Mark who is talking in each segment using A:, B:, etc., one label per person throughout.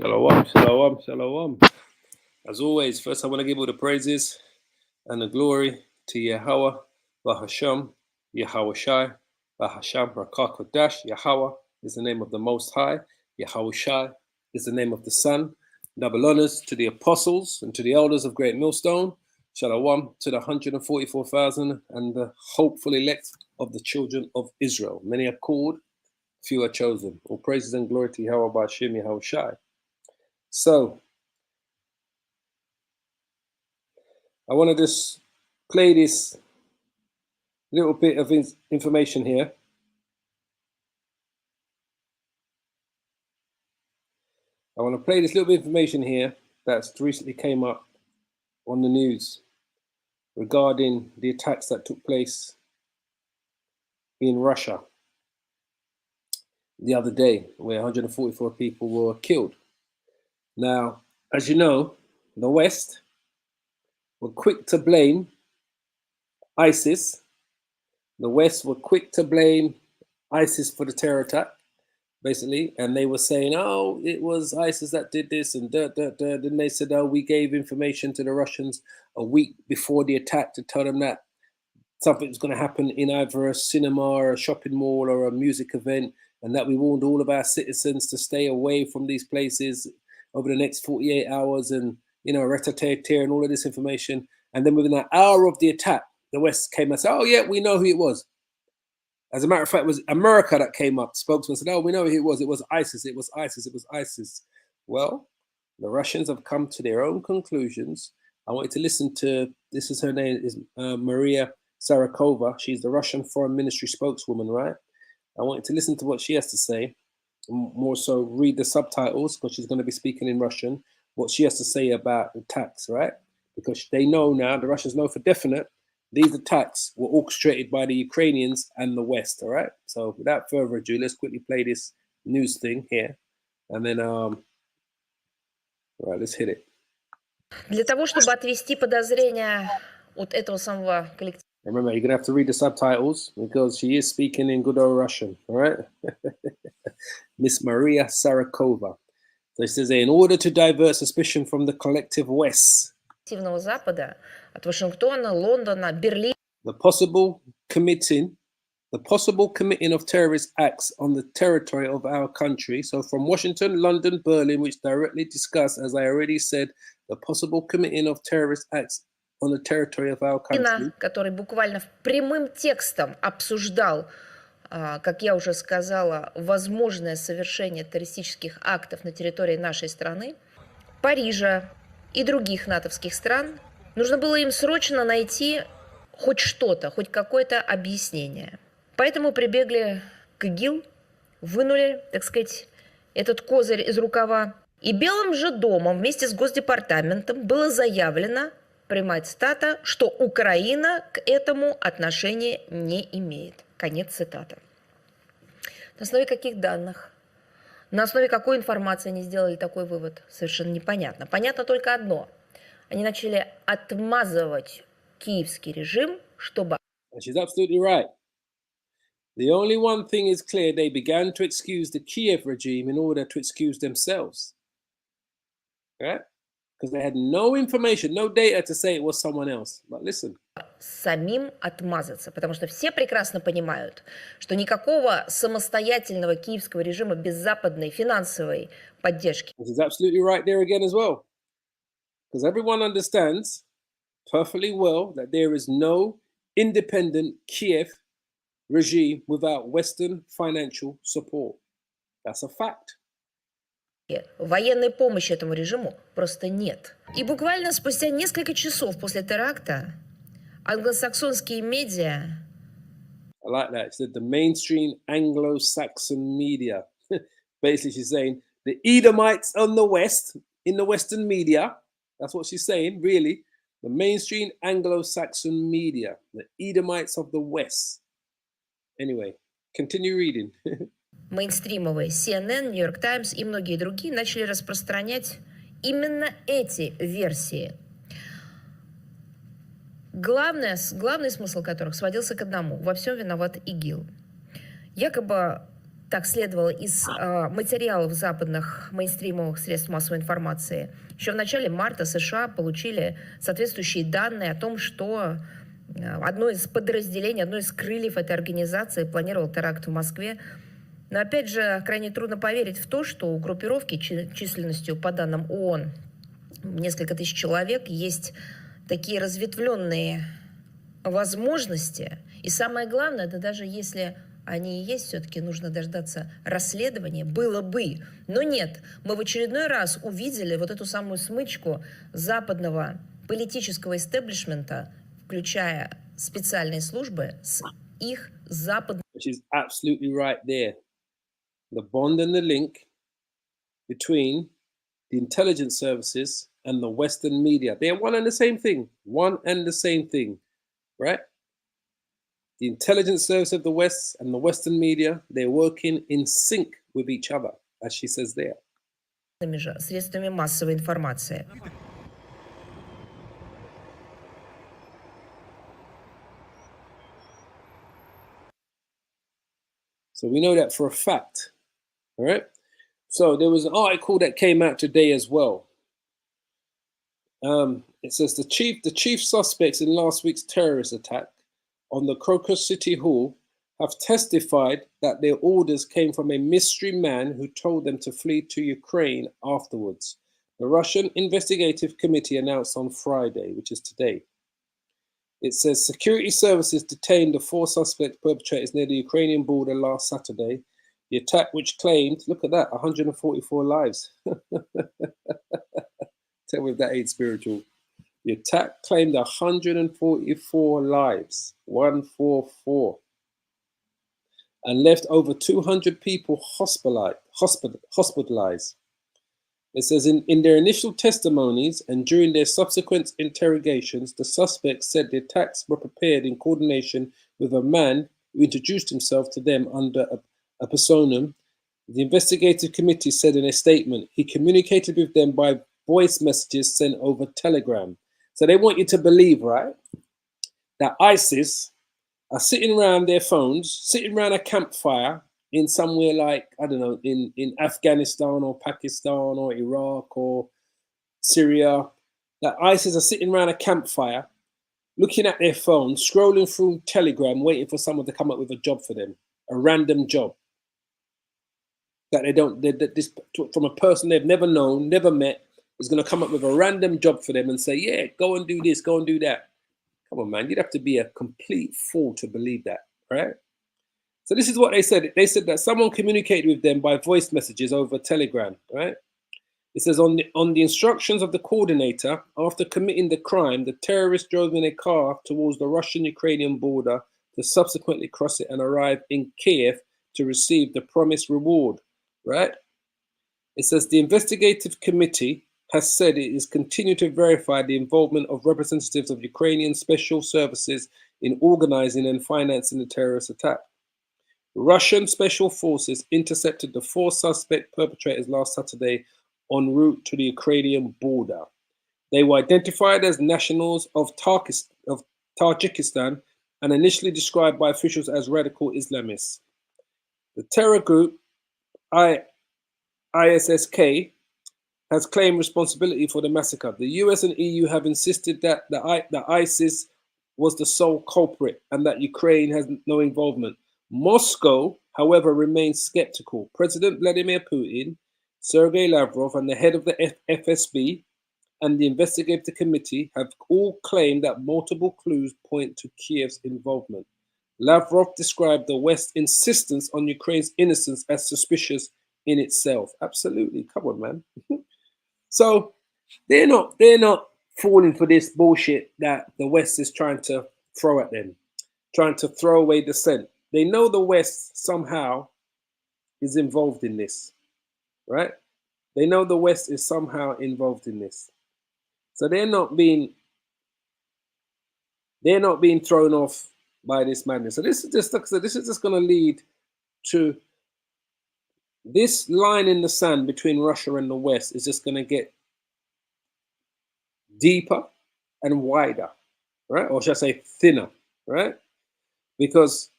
A: Shalom, shalom, shalom. As always, first I want to give all the praises and the glory to Yahweh, Bahasham, Yahweh Shai, Bahasham, Rakak Kodash. Yahweh is the name of the Most High. Yahweh Shai is the name of the Son. Double honors to the apostles and to the elders of Great Millstone. Shalom to the 144,000 and the hopeful elect of the children of Israel. Many are called, few are chosen. All praises and glory to Yahweh Bahasham, Yahweh Shai. So, I want to just play this little bit of information here. I want to play this little bit of information here that's recently came up on the news regarding the attacks that took place in Russia the other day, where 144 people were killed. Now, as you know, the West were quick to blame ISIS. The West were quick to blame ISIS for the terror attack, basically, and they were saying, oh, it was ISIS that did this, and then they said, oh, we gave information to the Russians a week before the attack to tell them that something was going to happen in either a cinema or a shopping mall or a music event, and that we warned all of our citizens to stay away from these places over the next 48 hours, and, you know, rat-a-tat-tat and all of this information. And then within an hour of the attack, the West came and said, oh, yeah, we know who it was. As a matter of fact, it was America that came up. Spokesman said, oh, we know who it was. It was ISIS. It was ISIS. It was ISIS. Well, the Russians have come to their own conclusions. I want you to listen to, this is her name, is Maria Sarakova. She's the Russian Foreign Ministry spokeswoman, right? I want you to listen to what she has to say. More so read the subtitles, because she's going to be speaking in Russian, what she has to say about attacks, right? Because they know now, the Russians know for definite, these attacks were orchestrated by the Ukrainians and the West, all right? So without further ado, let's quickly play this news thing here. And then, all right, let's hit it.
B: Для того, чтобы отвести подозрения от этого самого коллектива.
A: Remember, you're going to have to read the subtitles because she is speaking in good old Russian, all right? Miss Maria Sarakova. So it says, in order to divert suspicion from the collective West,
B: Запада, от Вашингтона, Лондона, Берлина.
A: The possible committing of terrorist acts on the territory of our country. So from Washington, London, Berlin, which directly discuss, as I already said, the possible committing of terrorist acts on the territory of our country.
B: Который буквально прямым текстом обсуждал, как я уже сказала, возможное совершение террористических актов на территории нашей страны, Парижа и других натовских стран, нужно было им срочно найти хоть что-то, хоть какое-то объяснение. Поэтому прибегли к ИГИЛ, вынули, так сказать, этот козырь из рукава. И Белым же домом вместе с Госдепартаментом было заявлено, прямая цитата, что Украина к этому отношения не имеет. Конец цитаты. На основе каких данных? На основе какой информации они сделали такой вывод? Совершенно непонятно. Понятно только одно. Они начали отмазывать киевский режим, чтобы...
A: She's absolutely right. The only one thing is clear, they began to excuse the Kiev regime in order to excuse themselves. Right? Because they had no information, no data to say it was someone else. But listen.
B: Самим отмазаться, потому что все прекрасно понимают, что никакого самостоятельного киевского режима без западной финансовой поддержки.
A: She's absolutely right there again as well. Because everyone understands perfectly well that there is no independent Kiev regime without Western financial support. That's a fact.
B: Военной помощи этому режиму просто нет. И буквально спустя несколько часов после теракта англосаксонские медиа...
A: I like that. She said the mainstream Anglo-Saxon media. Basically, she's saying the Edomites on the West, in the Western media, that's what she's saying, really. The mainstream Anglo-Saxon media, the Edomites of the West. Anyway, continue reading.
B: Мейнстримовые CNN, New York Times и многие другие начали распространять именно эти версии. Главный смысл которых сводился к одному. Во всем виноват ИГИЛ. Якобы Так следовало из материалов западных мейнстримовых средств массовой информации. Еще в начале марта США получили соответствующие данные о том, что одно из подразделений, одно из крыльев этой организации планировало теракт в Москве. Но опять же, крайне трудно поверить в то, что у группировки численностью, по данным ООН, несколько тысяч человек, есть такие разветвленные возможности. И самое главное, это даже если они и есть, все-таки нужно дождаться расследования, было бы. Но нет, мы в очередной раз увидели вот эту самую смычку западного политического истеблишмента, включая специальные службы, с их западным...
A: She's absolutely right there. The bond and the link between the intelligence services and the Western media. They're one and the same thing. One and the same thing, right? The intelligence service of the West and the Western media, they're working in sync with each other, as she says there.
B: Средствами массовой информации.
A: So we know that for a fact, all right? So there was an article that came out today as well. It says the chief suspects in last week's terrorist attack on the Crocus City Hall have testified that their orders came from a mystery man who told them to flee to Ukraine afterwards. The Russian Investigative Committee announced on Friday, which is today. It says security services detained the 4 suspect perpetrators near the Ukrainian border last Saturday. The attack, which claimed, look at that, 144 lives. Tell me if that ain't spiritual. The attack claimed 144 lives, 144, and left over 200 people hospitalized. It says in their initial testimonies and during their subsequent interrogations, the suspects said the attacks were prepared in coordination with a man who introduced himself to them under a pseudonym. The investigative committee said in a statement, he communicated with them by voice messages sent over Telegram. So they want you to believe, right, that ISIS are sitting around their phones, sitting around a campfire in somewhere like, I don't know, in Afghanistan or Pakistan or Iraq or Syria, that ISIS are sitting around a campfire, looking at their phone, scrolling through Telegram, waiting for someone to come up with a job for them, a random job. That this from a person they've never known, never met, is going to come up with a random job for them and say, yeah, go and do this, go and do that. Come on, man, you'd have to be a complete fool to believe that, right? So this is what they said. They said that someone communicated with them by voice messages over Telegram, right? It says on the instructions of the coordinator, after committing the crime, the terrorist drove in a car towards the Russian-Ukrainian border to subsequently cross it and arrive in Kiev to receive the promised reward, right? It says the investigative committee has said it is continuing to verify the involvement of representatives of Ukrainian special services in organizing and financing the terrorist attack. Russian special forces intercepted the 4 suspect perpetrators last Saturday en route to the Ukrainian border. They were identified as nationals of Tajikistan and initially described by officials as radical Islamists. The terror group ISSK has claimed responsibility for the massacre. The US and EU have insisted that the ISIS was the sole culprit and that Ukraine has no involvement. Moscow, however, remains skeptical. President Vladimir Putin, Sergei Lavrov, and the head of the FSB and the investigative committee have all claimed that multiple clues point to Kiev's involvement. Lavrov described the West's insistence on Ukraine's innocence as suspicious in itself. Absolutely. Come on, man. So they're not falling for this bullshit that the West is trying to throw at them, trying to throw away the scent. They know the West somehow is involved in this, right? They know the West is somehow involved in this. So they're not being thrown off by this madness. So this is just going to lead to this line in the sand between Russia and the West is just going to get deeper and wider, right? Or should I say thinner, right? Because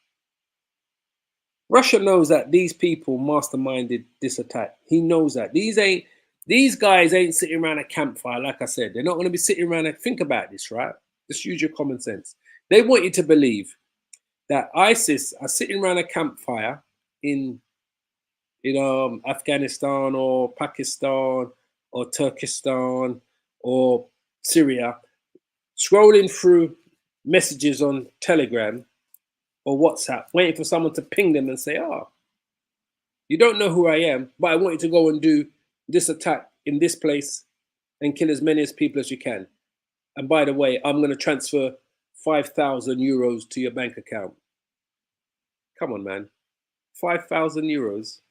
A: Russia knows that these people masterminded this attack. He knows that. These guys ain't sitting around a campfire, like I said. They're not going to be sitting around and think about this, right? Just use your common sense. They want you to believe that ISIS are sitting around a campfire in Afghanistan or Pakistan or Turkestan or Syria, scrolling through messages on Telegram or WhatsApp, waiting for someone to ping them and say, "Oh, you don't know who I am, but I want you to go and do this attack in this place and kill as many as people as you can. And by the way, I'm going to transfer 5,000 euros to your bank account." Come on, man. 5,000 euros.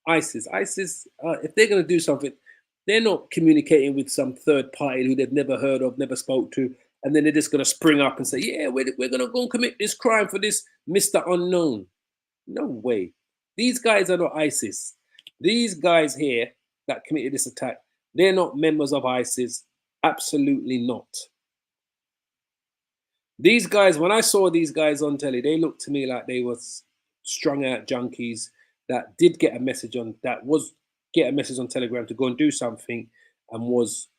A: ISIS, if they're going to do something, they're not communicating with some third party who they've never heard of, never spoke to, and then they're just going to spring up and say, "Yeah, we're going to go and commit this crime for this Mr. Unknown." No way. These guys are not ISIS. These guys here that committed this attack, they're not members of ISIS. Absolutely not. These guys, when I saw these guys on telly, they looked to me like they were strung out junkies that did get a message on Telegram to go and do something, and was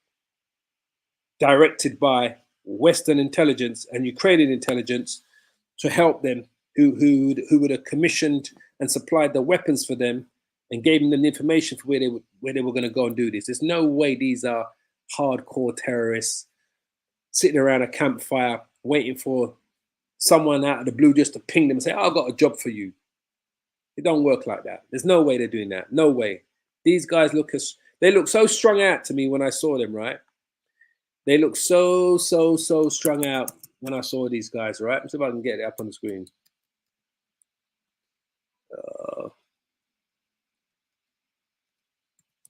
A: directed by Western intelligence and Ukrainian intelligence to help them, who would have commissioned and supplied the weapons for them and gave them the information for where they were going to go and do this. There's no way these are hardcore terrorists sitting around a campfire waiting for someone out of the blue just to ping them and say, "Oh, I've got a job for you." It don't work like that. There's no way they're doing that. No way. These guys look so strung out to me when I saw them, right? They look so strung out when I saw these guys, right? Let's see if I can get it up on the screen.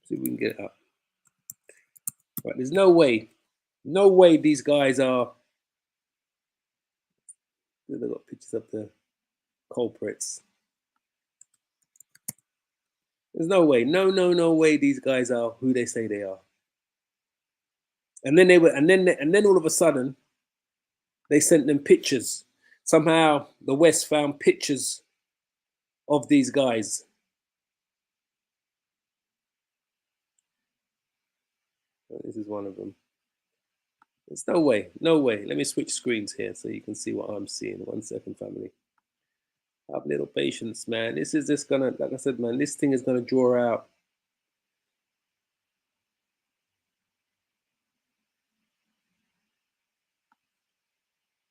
A: See if we can get it up. Right, there's no way these guys are. They've got pictures of the culprits. There's no way, no way these guys are who they say they are. And then all of a sudden, they sent them pictures. Somehow the West found pictures of these guys. This is one of them. There's no way. Let me switch screens here so you can see what I'm seeing. 1 second, family. Have a little patience, man. This is just gonna, like I said, man, this thing is gonna draw out.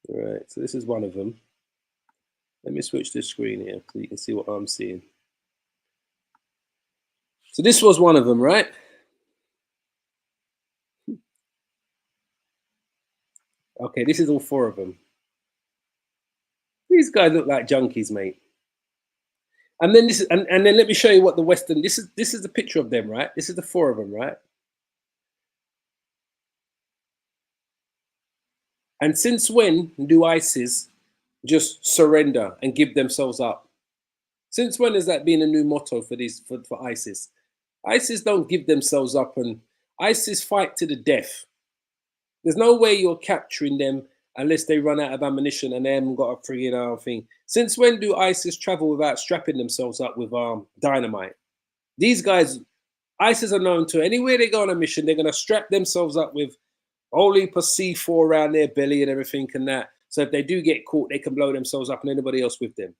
A: All right, so this is one of them. Let me switch this screen here so you can see what I'm seeing. So this was one of them, right? Okay, this is all 4 of them. These guys look like junkies, mate. And then this is, and then let me show you what the Western. This is the picture of them, right? This is the 4 of them, right? And since when do ISIS just surrender and give themselves up? Since when has that been a new motto for ISIS? ISIS don't give themselves up, and ISIS fight to the death. There's no way you're capturing them unless they run out of ammunition and they haven't got a friggin' thing. Since when do ISIS travel without strapping themselves up with dynamite? These guys, ISIS are known to, anywhere they go on a mission, they're going to strap themselves up with a whole heap of C4 around their belly and everything and that. So if they do get caught, they can blow themselves up and anybody else with them.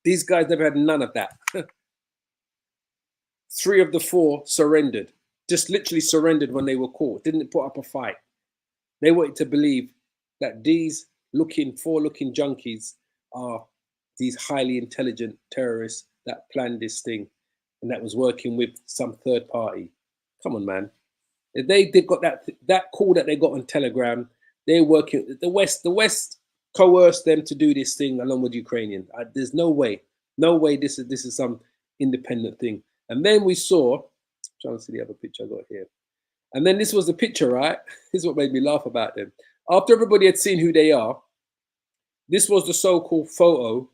A: These guys never had none of that. 3 of the 4 surrendered. Just literally surrendered when they were caught. Didn't put up a fight. They wanted to believe that these 4-looking junkies are these highly intelligent terrorists that planned this thing and that was working with some third party. Come on, man. If they got that call that they got on Telegram, they're working. The West coerced them to do this thing along with Ukrainian. There's no way. This is some independent thing. And then we saw. I'm trying to see the other picture I got here. And then this was the picture, right? This is what made me laugh about them. After everybody had seen who they are, this was the so-called photo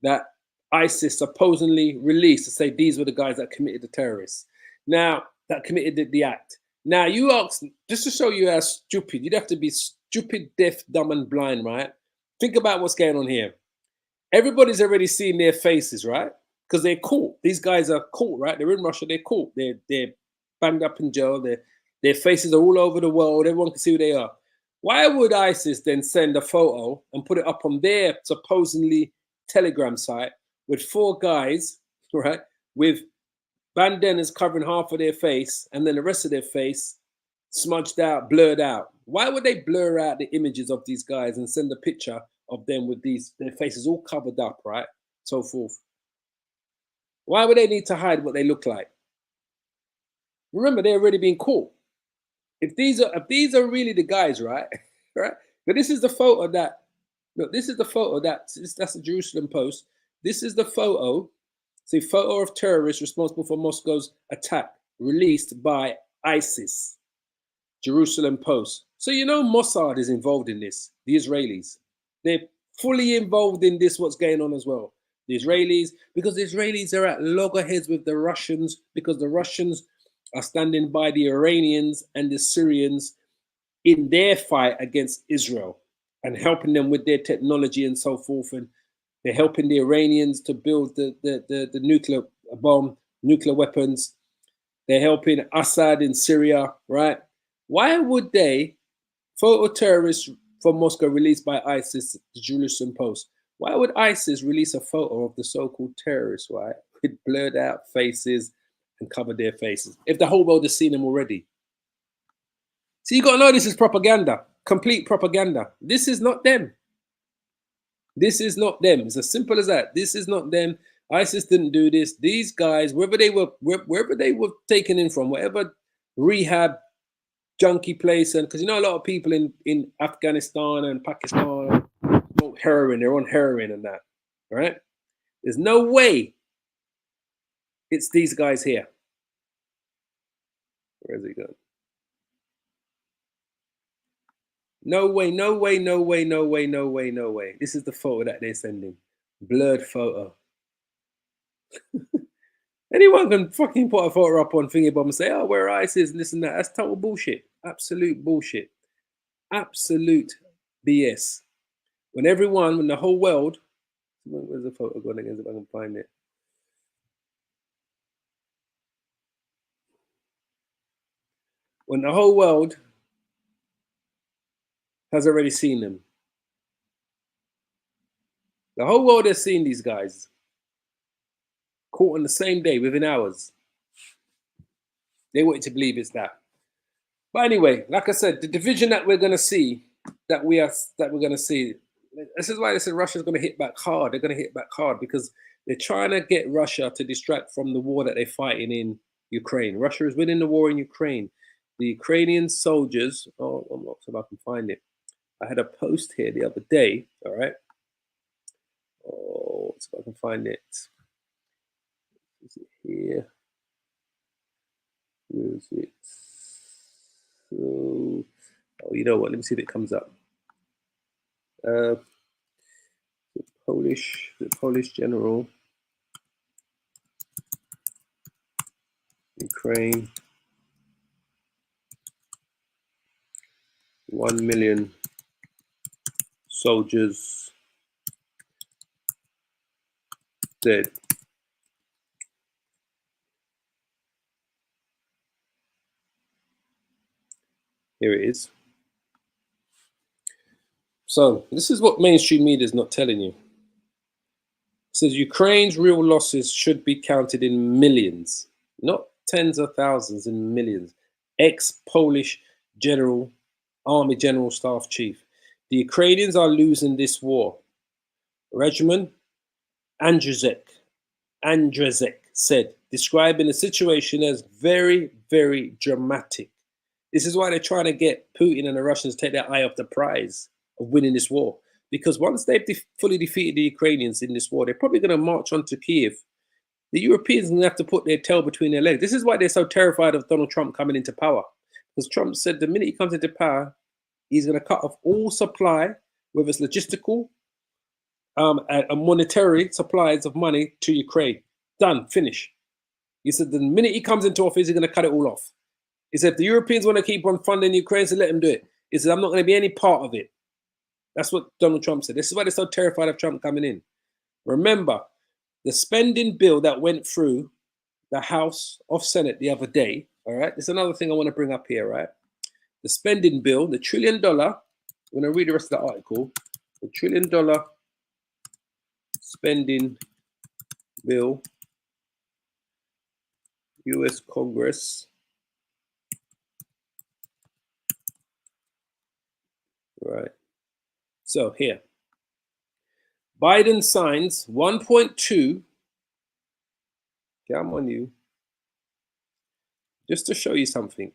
A: that ISIS supposedly released to say these were the guys that committed the terrorists. Now, that committed the act. Now, you ask, just to show you how stupid, you'd have to be stupid, deaf, dumb, and blind, right? Think about what's going on here. everybody's already seen their faces, right? Because they're caught. These guys are caught, right? They're in Russia. They're caught. They're banged up in jail. Their faces are all over the world. Everyone can see who they are. Why would ISIS then send a photo and put it up on their supposedly Telegram site with 4 guys, right, with bandanas covering half of their face and then the rest of their face smudged out, blurred out? Why would they blur out the images of these guys and send a picture of them with their faces all covered up, right? So forth. Why would they need to hide what they look like? Remember, they're already being caught. If these are really the guys, right? Right? But this is the photo that, look, this is the photo that's the Jerusalem Post. This is the photo. See, photo of terrorists responsible for Moscow's attack released by ISIS. Jerusalem Post. So you know Mossad is involved in this. The Israelis. They're fully involved in this, what's going on as well. The Israelis, because the Israelis are at loggerheads with the Russians, because the Russians are standing by the Iranians and the Syrians in their fight against Israel and helping them with their technology and so forth. And they're helping the Iranians to build the nuclear bomb, nuclear weapons. They're helping Assad in Syria, right? Why would they, photo terrorists from Moscow released by ISIS, the Jerusalem Post, why would ISIS release a photo of the so-called terrorists, right, with blurred out faces and covered their faces, if the whole world has seen them already? So you got to know this is propaganda, complete propaganda. This is not them. This is not them. It's as simple as that. This is not them. ISIS didn't do this. These guys, wherever they were taken in from, whatever rehab junkie place, and because you know a lot of people in Afghanistan and Pakistan smoke heroin, they're on heroin and that, right? There's no way it's these guys here. Where's he going? No way, no way, no way, no way, no way, no way. This is the photo that they're sending. Blurred photo. Anyone can fucking put a photo up on Thingy Bomb and say, oh, where ISIS and this and that. That's total bullshit. Absolute bullshit. Absolute BS. When the whole world, where's the photo going again if I can find it? When the whole world has already seen them. The whole world has seen these guys. Caught on the same day, within hours. They want you to believe it's that. But anyway, like I said, the division that we're going to see, that we're going to see, this is why they said Russia's going to hit back hard. They're going to hit back hard because they're trying to get Russia to distract from the war that they're fighting in Ukraine. Russia is winning the war in Ukraine. The Ukrainian soldiers, I'm not sure if I can find it. I had a post here the other day, all right? Oh, so I can find it. Is it here? Where is it? So, oh, you know what? Let me see if it comes up. The Polish general, Ukraine, 1 million soldiers dead. Here it is. So this is what mainstream media is not telling you. It says Ukraine's real losses should be counted in millions, not tens of thousands, in millions. Ex-Polish general, army general staff chief. The Ukrainians are losing this war. Regiment Andrzejczyk said, describing the situation as very, very dramatic. This is why they're trying to get Putin and the Russians to take their eye off the prize of winning this war. Because once they've fully defeated the Ukrainians in this war, they're probably going to march on to Kiev. The Europeans are going to have to put their tail between their legs. This is why they're so terrified of Donald Trump coming into power. Because Trump said the minute he comes into power, he's going to cut off all supply, whether it's logistical and monetary supplies of money to Ukraine. Done, finish. He said the minute he comes into office, he's going to cut it all off. He said if the Europeans want to keep on funding Ukraine, so let them do it. He said I'm not going to be any part of it. That's what Donald Trump said. This is why they're so terrified of Trump coming in. Remember, the spending bill that went through the House of Senate the other day, all right? There's another thing I want to bring up here, right? The spending bill, the $1 trillion, I'm going to read the rest of the article. The $1 trillion spending bill, US Congress, right? So here, Biden signs 1.2, come on you, just to show you something.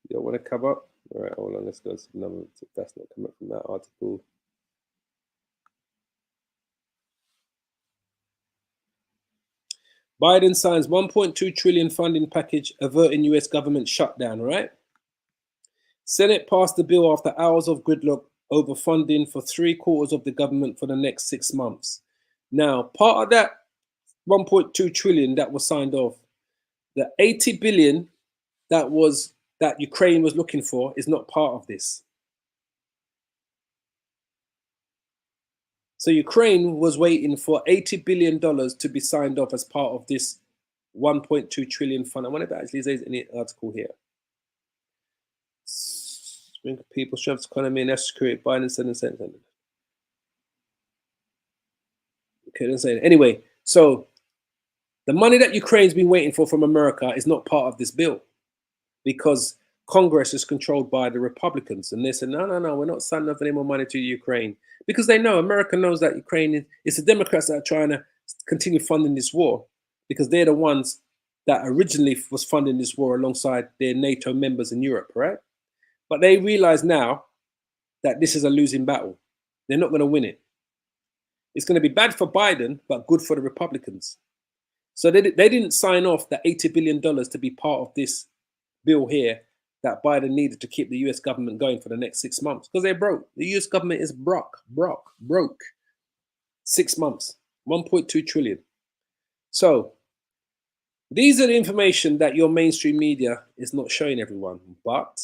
A: You don't want to come up? All right, hold on, let's go to some numbers. That's not coming from that article. Biden signs 1.2 trillion funding package averting US government shutdown, right? Senate passed the bill after hours of gridlock over funding for 3/4 of the government for the next 6 months. Now, part of that 1.2 trillion that was signed off, the 80 billion that Ukraine was looking for is not part of this. So Ukraine was waiting for $80 billion to be signed off as part of this 1.2 trillion fund. I wonder if it actually says in the article here. People strengths economy and national security. Biden said and said. Okay, didn't say it. Anyway, so the money that Ukraine's been waiting for from America is not part of this bill because Congress is controlled by the Republicans. And they said, no, we're not signing off any more money to Ukraine. Because they know, America knows that Ukraine it's the Democrats that are trying to continue funding this war because they're the ones that originally was funding this war alongside their NATO members in Europe, right? But they realize now that this is a losing battle. They're not going to win it. It's going to be bad for Biden, but good for the Republicans. So they didn't sign off the $80 billion to be part of this bill here that Biden needed to keep the US government going for the next 6 months because they're broke. The US government is broke. 6 months, 1.2 trillion. So these are the information that your mainstream media is not showing everyone, but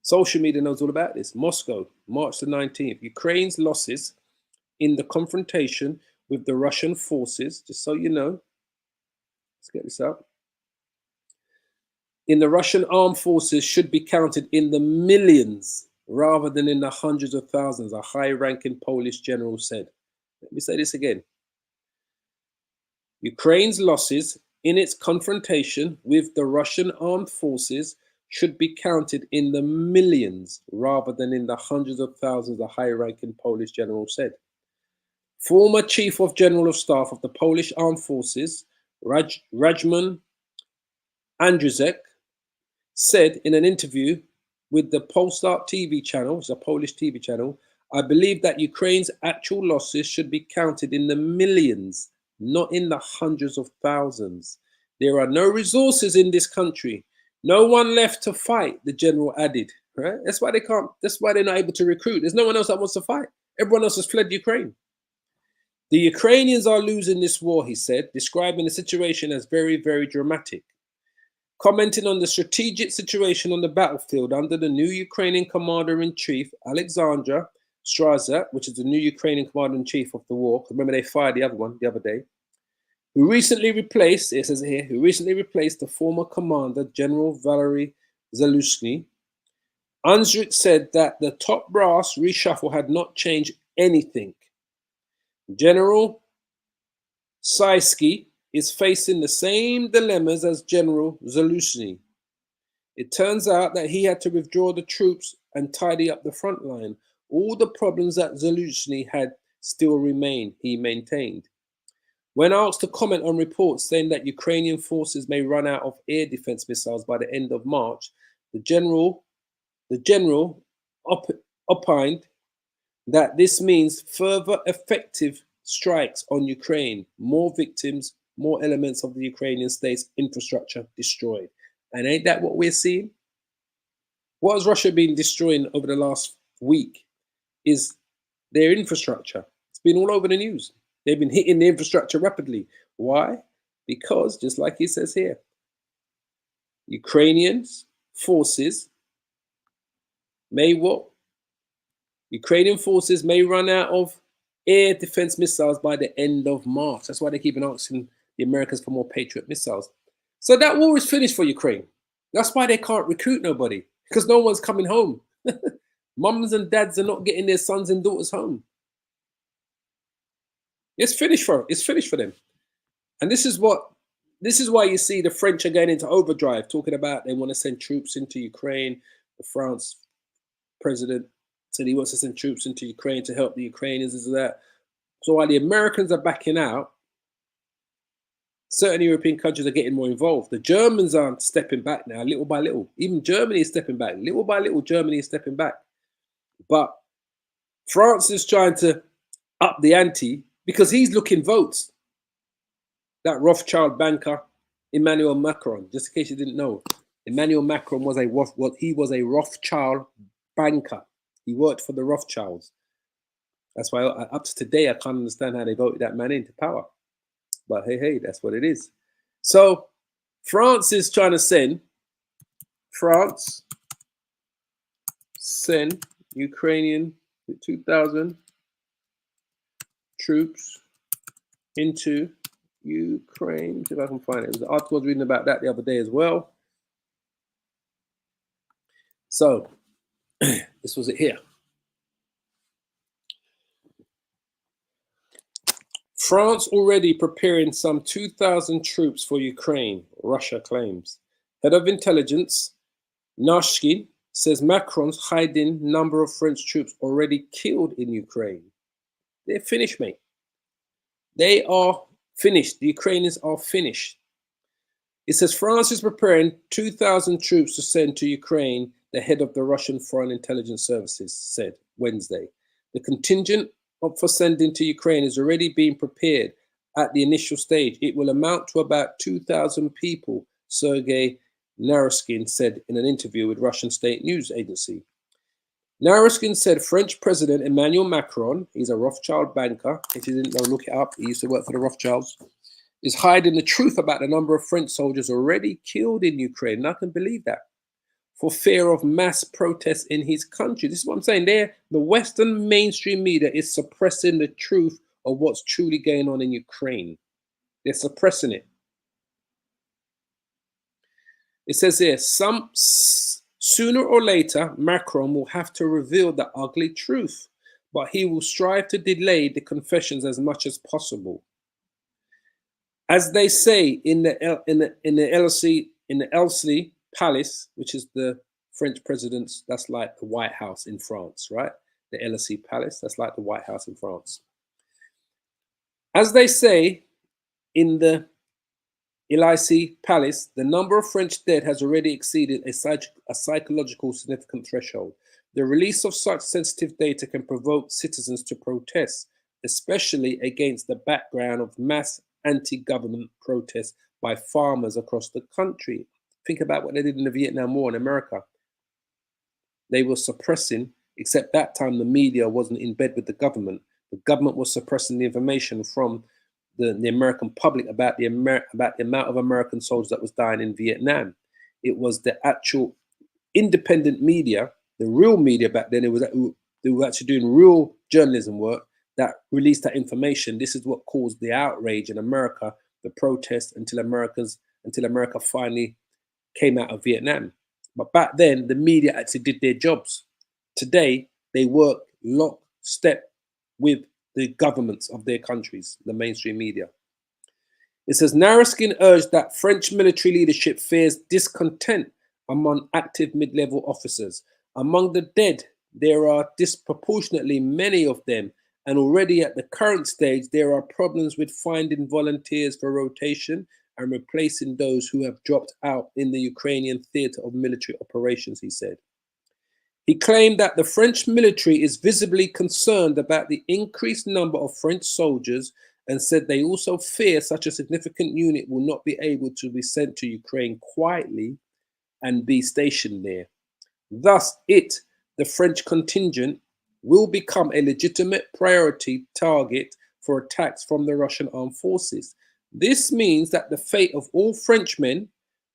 A: social media knows all about this. Moscow, March the 19th, Ukraine's losses in the confrontation with the Russian forces, just so you know, let's get this up. In the Russian armed forces should be counted in the millions rather than in the hundreds of thousands, a high-ranking Polish general said. Let me say this again. Ukraine's losses in its confrontation with the Russian armed forces should be counted in the millions rather than in the hundreds of thousands, a high-ranking Polish general said. Former Chief of General of Staff of the Polish Armed Forces, Rajman Andrzejczyk, said in an interview with the Polsat TV channel, it's a Polish TV channel, I believe that Ukraine's actual losses should be counted in the millions, not in the hundreds of thousands. There are no resources in this country. No one left to fight, the general added. Right? That's why they're not able to recruit. There's no one else that wants to fight. Everyone else has fled Ukraine. The Ukrainians are losing this war, he said, describing the situation as very, very dramatic. Commenting on the strategic situation on the battlefield under the new Ukrainian commander-in-chief, Alexander Strazak, which is the new Ukrainian commander-in-chief of the war, remember they fired the other one the other day, who recently replaced, it says here, who recently replaced the former commander, General Valery Zaluzhny. Andrzejczyk said that the top brass reshuffle had not changed anything. General Syrskyi is facing the same dilemmas as General Zaluzhny. It turns out that he had to withdraw the troops and tidy up the front line. All the problems that Zaluzhny had still remain, he maintained. When asked to comment on reports saying that Ukrainian forces may run out of air defense missiles by the end of March, the general opined that this means further effective strikes on Ukraine, more victims, more elements of the Ukrainian state's infrastructure destroyed. And ain't that what we're seeing? What has Russia been destroying over the last week is their infrastructure. It's been all over the news. They've been hitting the infrastructure rapidly. Why? Because, just like he says here, Ukrainians forces may what? Ukrainian forces may run out of air defense missiles by the end of March. That's why they keep on asking the Americans for more Patriot missiles. So that war is finished for Ukraine. That's why they can't recruit nobody, because no one's coming home. Mums and dads are not getting their sons and daughters home. It's finished for them. And this is why you see the French are going into overdrive, talking about they want to send troops into Ukraine. The France president said he wants to send troops into Ukraine to help the Ukrainians, this and that. So while the Americans are backing out, certain European countries are getting more involved. The Germans are stepping back now, little by little. Even Germany is stepping back. Little by little, Germany is stepping back. But France is trying to up the ante because he's looking votes. That Rothschild banker, Emmanuel Macron, just in case you didn't know, Emmanuel Macron was a Rothschild banker. He worked for the Rothschilds. That's why up to today, I can't understand how they voted that man into power. But hey, that's what it is. So France is trying to send Ukrainian 2,000 troops into Ukraine. See if I can find it. There was an article I was reading about that the other day as well. So this was it here. France already preparing some 2,000 troops for Ukraine, Russia claims. Head of intelligence, Nashkin, says Macron's hiding number of French troops already killed in Ukraine. They're finished, mate. They are finished. The Ukrainians are finished. It says France is preparing 2,000 troops to send to Ukraine, the head of the Russian Foreign Intelligence Services said Wednesday. The contingent for sending to Ukraine is already being prepared at the initial stage. It will amount to about 2,000 people, Sergei Naryshkin said in an interview with Russian state news agency. Naryshkin said French President Emmanuel Macron, he's a Rothschild banker, if you didn't know, look it up, he used to work for the Rothschilds, is hiding the truth about the number of French soldiers already killed in Ukraine. And I can believe that. For fear of mass protests in his country. This is what I'm saying. The Western mainstream media is suppressing the truth of what's truly going on in Ukraine. They're suppressing it. It says here, sooner or later, Macron will have to reveal the ugly truth, but he will strive to delay the confessions as much as possible. As they say in the Elysee Palace, which is the French president's, that's like the White House in France, right? The Elysee Palace, that's like the White House in France. As they say in the Elysee Palace, the number of French dead has already exceeded a psychological significant threshold. The release of such sensitive data can provoke citizens to protest, especially against the background of mass anti-government protests by farmers across the country. Think about what they did in the Vietnam War in America. They were suppressing, except that time the media wasn't in bed with the government. The government was suppressing the information from the American public about the amount of American soldiers that was dying in Vietnam. It was the actual independent media, the real media back then, they were actually doing real journalism work that released that information. This is what caused the outrage in America, the protest until America finally came out of Vietnam. But back then, the media actually did their jobs. Today, they work lockstep with the governments of their countries, the mainstream media. It says, Naryshkin urged that French military leadership fears discontent among active mid-level officers. Among the dead, there are disproportionately many of them, and already at the current stage, there are problems with finding volunteers for rotation and replacing those who have dropped out in the Ukrainian theater of military operations, he said. He claimed that the French military is visibly concerned about the increased number of French soldiers and said they also fear such a significant unit will not be able to be sent to Ukraine quietly and be stationed there. Thus, the French contingent, will become a legitimate priority target for attacks from the Russian armed forces. This means that the fate of all Frenchmen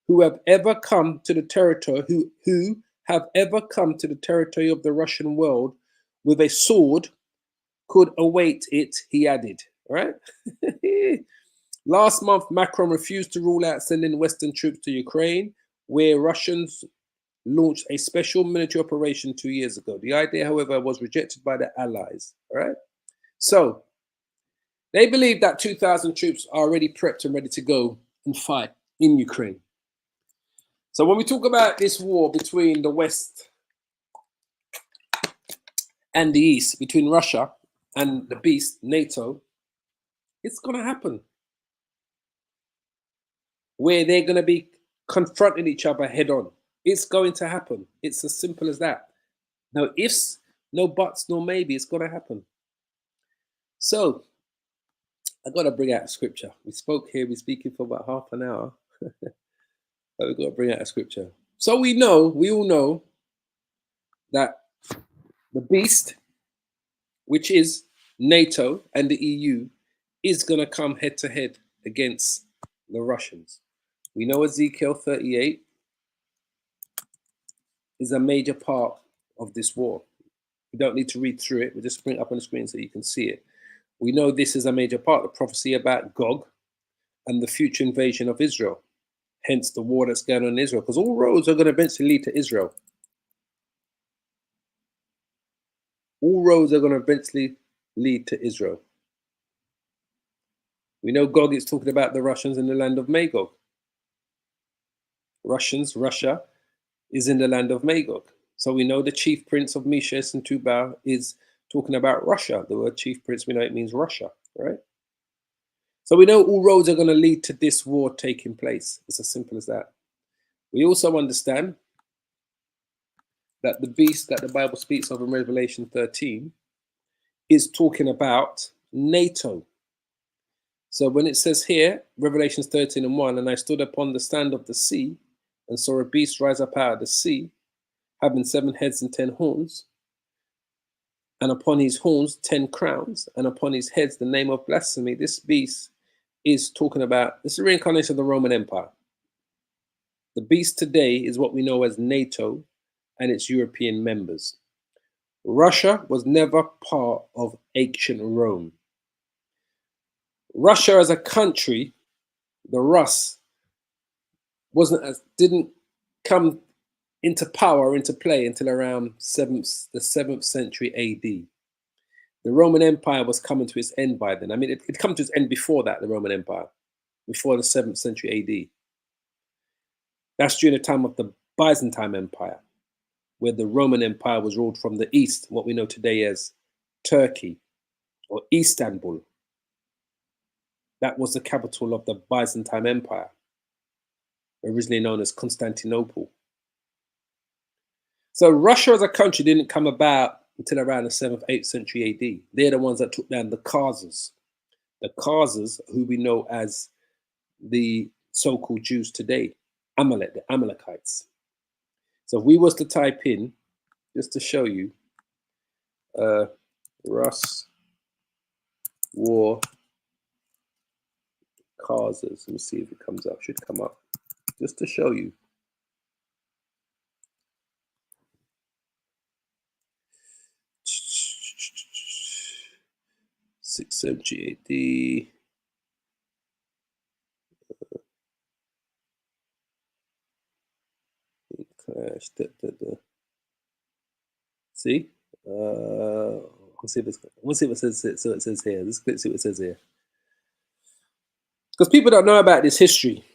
A: who have ever come to the territory who have ever come to the territory of the Russian world with a sword could await it, he added. All right. Last month, Macron refused to rule out sending Western troops to Ukraine, where Russians launched a special military operation 2 years ago. The idea, however, was rejected by the Allies. All right. So they believe that 2,000 troops are already prepped and ready to go and fight in Ukraine. So when we talk about this war between the West and the East, between Russia and the beast, NATO, it's going to happen. Where they're going to be confronting each other head on. It's going to happen. It's as simple as that. No ifs, no buts, no maybe. It's going to happen. So I got to bring out a scripture. We spoke here. We're speaking for about half an hour. But we've got to bring out a scripture. So we all know that the beast, which is NATO and the EU, is going to come head to head against the Russians. We know Ezekiel 38 is a major part of this war. We don't need to read through it. We'll just bring it up on the screen so you can see it. We know this is a major part, the prophecy about Gog and the future invasion of Israel. Hence the war that's going on in Israel, because all roads are going to eventually lead to Israel. All roads are going to eventually lead to Israel. We know Gog is talking about the Russians in the land of Magog. Russia is in the land of Magog. So we know the chief prince of Meshes and Tubal is talking about Russia. The word chief prince, we know it means Russia, right? So we know all roads are going to lead to this war taking place. It's as simple as that. We also understand that the beast that the Bible speaks of in Revelation 13 is talking about NATO. So when it says here, Revelations 13:1, and I stood upon the stand of the sea and saw a beast rise up out of the sea, having 7 heads and 10 horns, and upon his horns 10 crowns, and upon his heads the name of blasphemy. This beast is talking about, this is the reincarnation of the Roman Empire. The beast today is what we know as NATO and its European members. Russia was never part of ancient Rome. Russia as a country, the Rus, didn't come into power, into play until around the 7th century AD. The Roman Empire was coming to its end by then. I mean, it come to its end before that, the Roman Empire, before the 7th century AD. That's during the time of the Byzantine Empire, where the Roman Empire was ruled from the east, what we know today as Turkey or Istanbul. That was the capital of the Byzantine Empire, originally known as Constantinople. So Russia as a country didn't come about until around the 7th, 8th century AD. They're the ones that took down the Khazars. The Khazars, who we know as the so-called Jews today, Amalek, the Amalekites. So if we was to type in, just to show you, Rus War Khazars. Let me see if it comes up. Should come up. Just to show you. Sixth century AD. Clash. See? Let's see if it says it. So it says here. Let's see what it says here. Because people don't know about this history.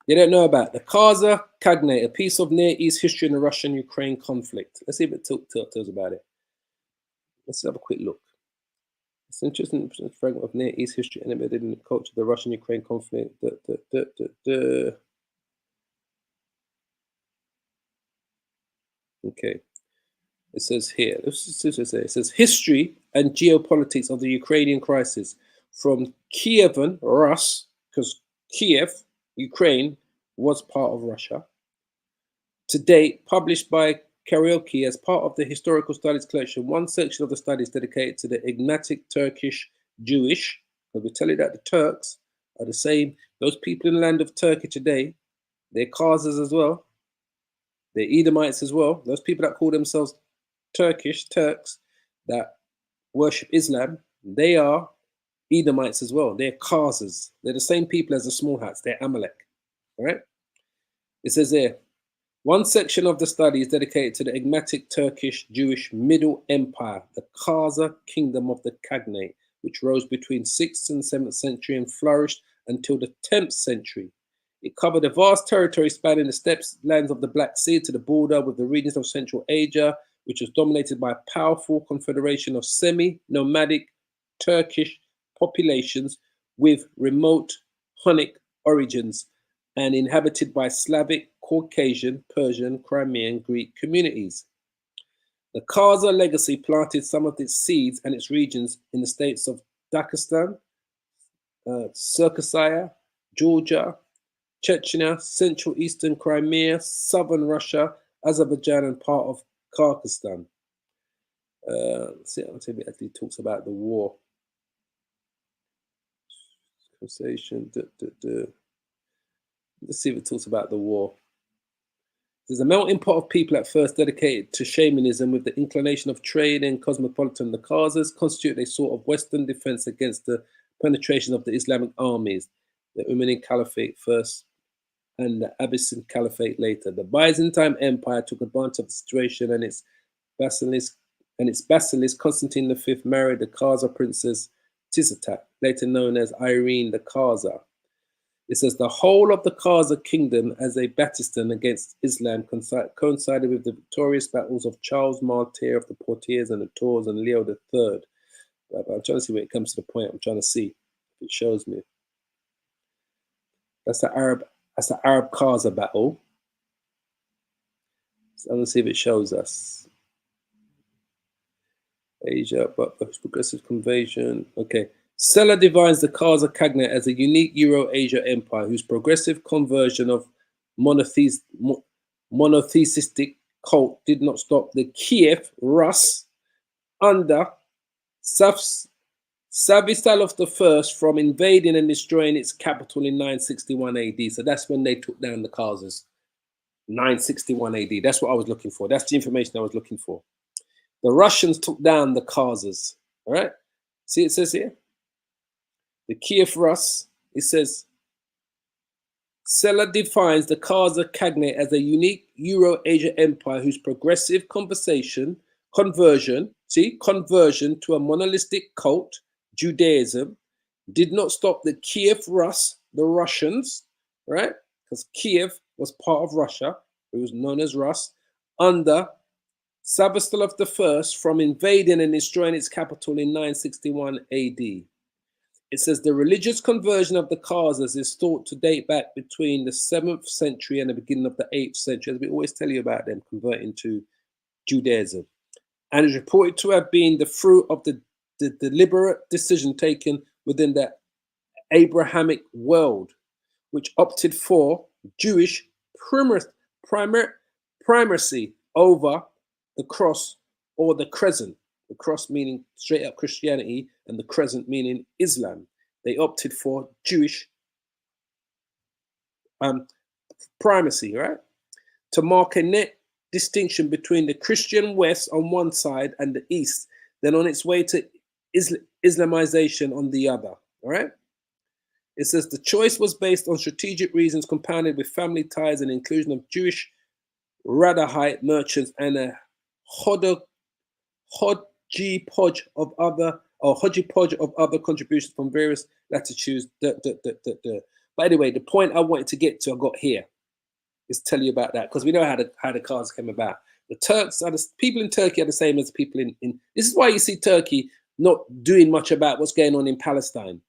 A: They don't know about the Khazar Khaganate, a piece of Near East history in the Russian-Ukraine conflict. Let's see if it tells about it. Let's have a quick look. It's an interesting fragment of Near East history embedded in the culture of the Russian-Ukraine conflict. Okay. It says here, it says history and geopolitics of the Ukrainian crisis from Kievan, Rus, because Kiev, Ukraine, was part of Russia, to date, published by Karaoke as part of the Historical Studies collection. One section of the study is dedicated to the enigmatic Turkish Jewish, because we tell you that the Turks are the same, those people in the land of Turkey today They're Khazars as well. They're Edomites as well. Those people that call themselves Turks, that worship Islam, they are Edomites as well. They're Khazars. They're the same people as the small hats. They're Amalek. All right? It says there, one section of the study is dedicated to the enigmatic Turkish Jewish Middle Empire, the Khazar Kingdom of the Khaganate, which rose between 6th and 7th century and flourished until the 10th century. It covered a vast territory spanning the steppes lands of the Black Sea to the border with the regions of Central Asia, which was dominated by a powerful confederation of semi-nomadic Turkish populations with remote Hunnic origins and inhabited by Slavic, Caucasian, Persian, Crimean, Greek communities. The Khazar legacy planted some of its seeds and its regions in the states of Dagestan, Circassia, Georgia, Chechnya, Central Eastern Crimea, Southern Russia, Azerbaijan, and part of Kyrgyzstan. Let's see, it actually talks about the war. Conversation. Let's see if it talks about the war. There's a melting pot of people at first dedicated to shamanism with the inclination of trade and cosmopolitan. The Khazars constitute a sort of Western defense against the penetration of the Islamic armies, the Umayyad Caliphate first and the Abbasid Caliphate later. The Byzantine Empire took advantage of the situation, and its basilisk Constantine V married the Khazar princess Tisatak, later known as Irene the Khazar. It says the whole of the Khazar kingdom as a battiston against Islam coincided with the victorious battles of Charles Martyr of the Poitiers and the Tours and Leo III. But I'm trying to see where it comes to the point. I'm trying to see if it shows me. That's the Arab Khazar battle. So I'm going to see if it shows us. Asia, but progressive conversion. Okay. Sella defines the Khazar Khaganate as a unique Euro-Asia empire whose progressive conversion of monotheistic cult did not stop the Kiev Rus under Savislav I from invading and destroying its capital in 961 AD. So that's when they took down the Khazars. 961 AD. That's what I was looking for. That's the information I was looking for. The Russians took down the Khazars. All right. See, it says here. The Kiev Rus, it says, Sella defines the Khazar Khaganate as a unique Euro-Asia empire whose progressive conversion to a monolithic cult, Judaism, did not stop the Kiev Rus, the Russians, right? Because Kiev was part of Russia, it was known as Rus, under Savislav I from invading and destroying its capital in 961 AD. It says the religious conversion of the Khazars is thought to date back between the 7th century and the beginning of the 8th century, as we always tell you about them converting to Judaism, and is reported to have been the fruit of the deliberate decision taken within the Abrahamic world, which opted for Jewish primacy over the cross or the crescent. The cross meaning straight up Christianity and the crescent meaning Islam. They opted for Jewish primacy, right? To mark a net distinction between the Christian West on one side and the East, then on its way to Islamization on the other, all right? It says the choice was based on strategic reasons compounded with family ties and inclusion of Jewish Radahite merchants and a hodgepodge of other contributions from various latitudes. But anyway, the point I wanted to get to, I got here, is tell you about that because we know how the Khazars came about. The Turks are people in Turkey are the same as people in. This is why you see Turkey not doing much about what's going on in Palestine.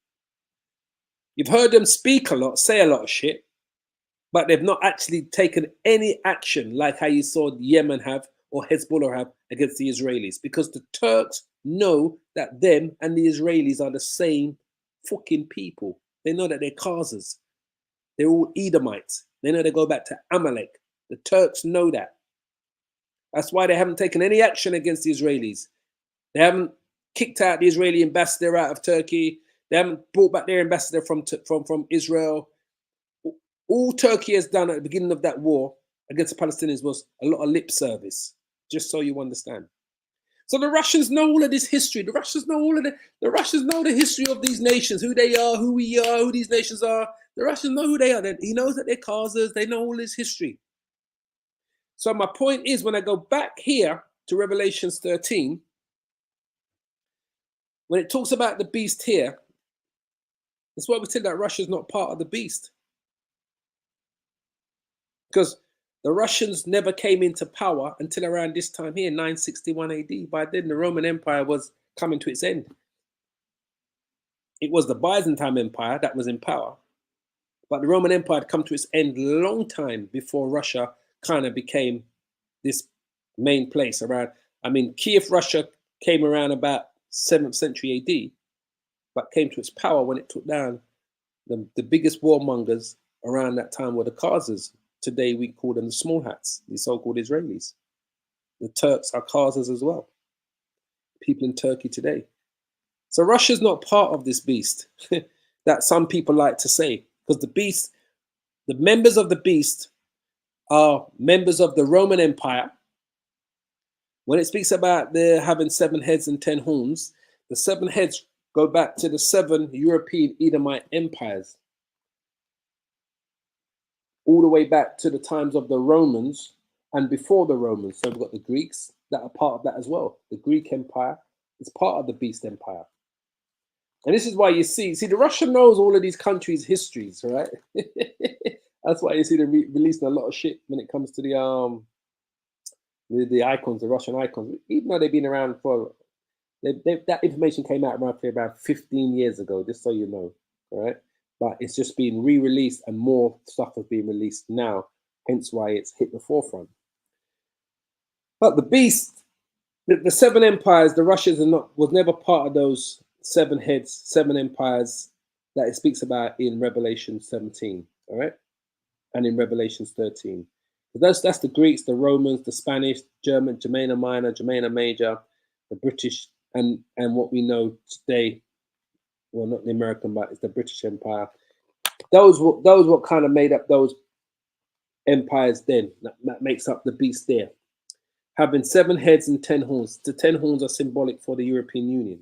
A: You've heard them speak a lot, say a lot of shit, but they've not actually taken any action like how you saw Yemen have or Hezbollah have against the Israelis, because the Turks know that them and the Israelis are the same fucking people. They know that they're Khazars. They're all Edomites. They know they go back to Amalek. The Turks know that. That's why they haven't taken any action against the Israelis. They haven't kicked out the Israeli ambassador out of Turkey. They haven't brought back their ambassador from Israel. All Turkey has done at the beginning of that war against the Palestinians was a lot of lip service, just so you understand. So the Russians know all of this history. The Russians know all of the Russians know the history of these nations, who they are, who we are, who these nations are. The Russians know who they are. He knows that they're Khazars. They know all this history. So my point is, when I go back here to Revelations 13, when it talks about the beast here, that's why we said that Russia's not part of the beast. Because the Russians never came into power until around this time here, 961 AD. By then, the Roman Empire was coming to its end. It was the Byzantine Empire that was in power. But the Roman Empire had come to its end a long time before Russia kind of became this main place around. I mean, Kiev, Russia came around about 7th century AD, but came to its power when it took down the biggest warmongers around that time were the Khazars. Today we call them the small hats, the so-called Israelis. The Turks are Khazars as well. People in Turkey today. So Russia's not part of this beast that some people like to say, because the beast, the members of the beast are members of the Roman Empire. When it speaks about they're having 7 heads and 10 horns, the 7 heads go back to the 7 European Edomite empires, all the way back to the times of the Romans and before the Romans. So we've got the Greeks that are part of that as well. The Greek Empire is part of the Beast Empire. And this is why you see, the Russia knows all of these countries' histories, right? That's why you see them releasing a lot of shit when it comes to the icons, the Russian icons. Even though they've been around for, that information came out roughly about 15 years ago, just so you know, all right? But it's just been re-released and more stuff has been released now, hence why it's hit the forefront. But the beast, the 7 empires, the Russians was never part of those 7 heads, 7 empires that it speaks about in Revelation 17, all right? And in Revelation 13. That's the Greeks, the Romans, the Spanish, German, Germania Minor, Germania Major, the British, and what we know today, well, not the American, but it's the British Empire. Those what kind of made up those empires then. That makes up the beast there. Having 7 heads and 10 horns. The 10 horns are symbolic for the European Union.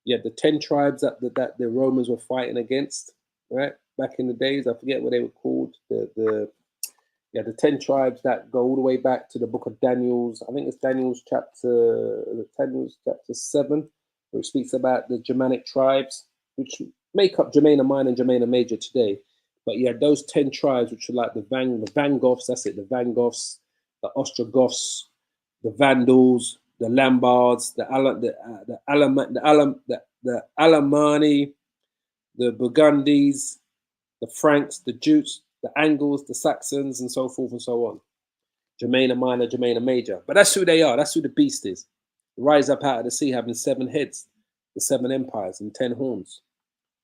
A: You had the 10 tribes that the Romans were fighting against, right? Back in the days, I forget what they were called. The 10 tribes that go all the way back to the book of Daniel. I think it's Daniel chapter 7, which speaks about the Germanic tribes, which make up Germania Minor and Germania Major today. But you had those 10 tribes, which are like the Vangoths, that's it, the Vangoths, the Ostrogoths, the Vandals, the Lombards, the Alemanni, the Burgundies, the Franks, the Jutes, the Angles, the Saxons, and so forth and so on. Germania Minor, Germania Major. But that's who they are. That's who the beast is. Rise up out of the sea having 7 heads, the 7 empires and 10 horns,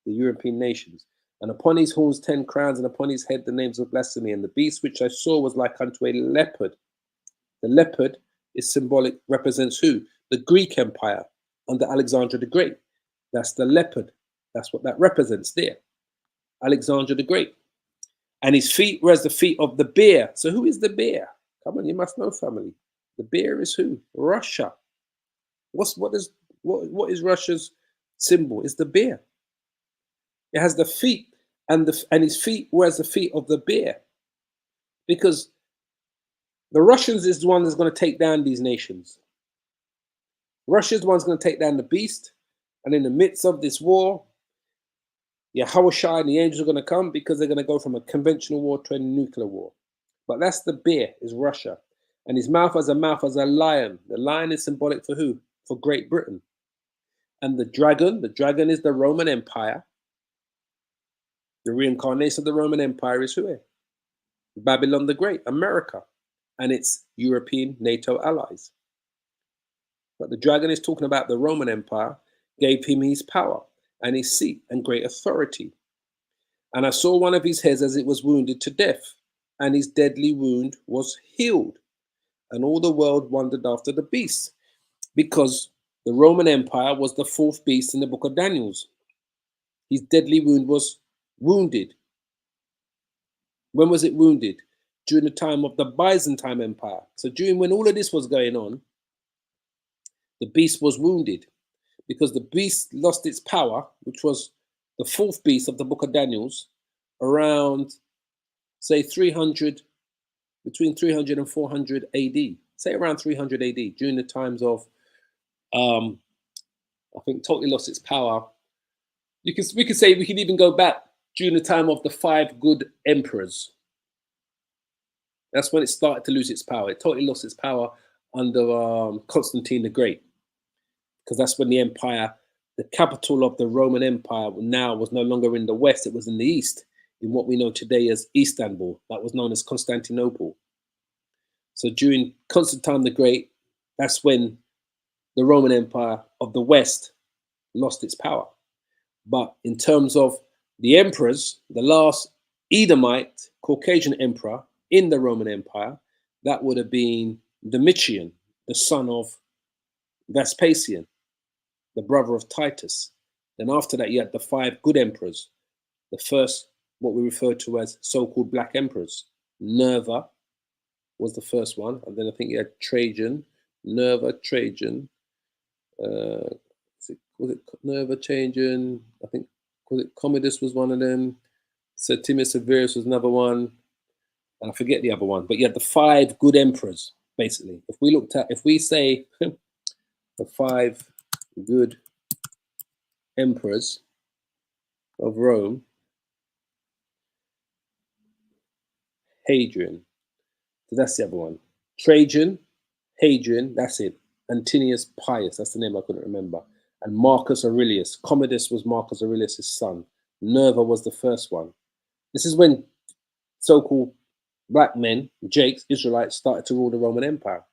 A: the European nations. And upon his horns 10 crowns, and upon his head the names of blasphemy. And the beast which I saw was like unto a leopard. The leopard is symbolic, represents who? The Greek Empire under Alexander the Great. That's the leopard. That's what that represents there. Alexander the Great. And his feet were as the feet of the bear. So who is the bear? Come on, you must know, family. The bear is who? Russia. What is Russia's symbol? It's the bear. It has the feet, and his feet were as the feet of the bear. Because the Russians is the one that's going to take down these nations. Russia is the one that's going to take down the beast. And in the midst of this war, Yahushua and the angels are going to come, because they're going to go from a conventional war to a nuclear war. But that's the bear, is Russia. And his mouth as a lion. The lion is symbolic for who? For Great Britain. And the dragon is the Roman Empire. The reincarnation of the Roman Empire is who? Babylon the Great, America, and its European NATO allies. But the dragon is talking about the Roman Empire, gave him his power and his seat and great authority. And I saw one of his heads as it was wounded to death, and his deadly wound was healed. And all the world wondered after the beast, because the Roman Empire was the 4th beast in the book of Daniel. His deadly wound was wounded. When was it wounded? During the time of the Byzantine Empire. So during when all of this was going on, the beast was wounded because the beast lost its power, which was the fourth beast of the book of Daniel's, around, say, 300, between 300 and 400 AD. Say around 300 AD, during the times of, I think, totally lost its power. We could say we could even go back during the time of the 5 good emperors. That's when it started to lose its power. It totally lost its power under Constantine the Great, because that's when the empire, the capital of the Roman Empire, now was no longer in the west; it was in the east, in what we know today as Istanbul. That was known as Constantinople. So during Constantine the Great, that's when the Roman Empire of the West lost its power. But in terms of the emperors, the last Edomite Caucasian emperor in the Roman Empire, that would have been Domitian, the son of Vespasian, the brother of Titus. Then after that, you had the 5 good emperors. The first, what we refer to as so-called black emperors. Nerva was the first one. And then I think you had Trajan, Nerva, Trajan. Was it Nerva, Trajan? I think, was it Commodus was one of them. Septimius Severus was another one. And I forget the other one. But you had the 5 good emperors, basically. If we say the 5 good emperors of Rome, Hadrian, so that's the other one. Trajan, Hadrian, that's it. Antonius Pius, that's the name I couldn't remember. And Marcus Aurelius. Commodus was Marcus Aurelius' son. Nerva was the first one. This is when so-called black men, Jakes, Israelites, started to rule the Roman Empire.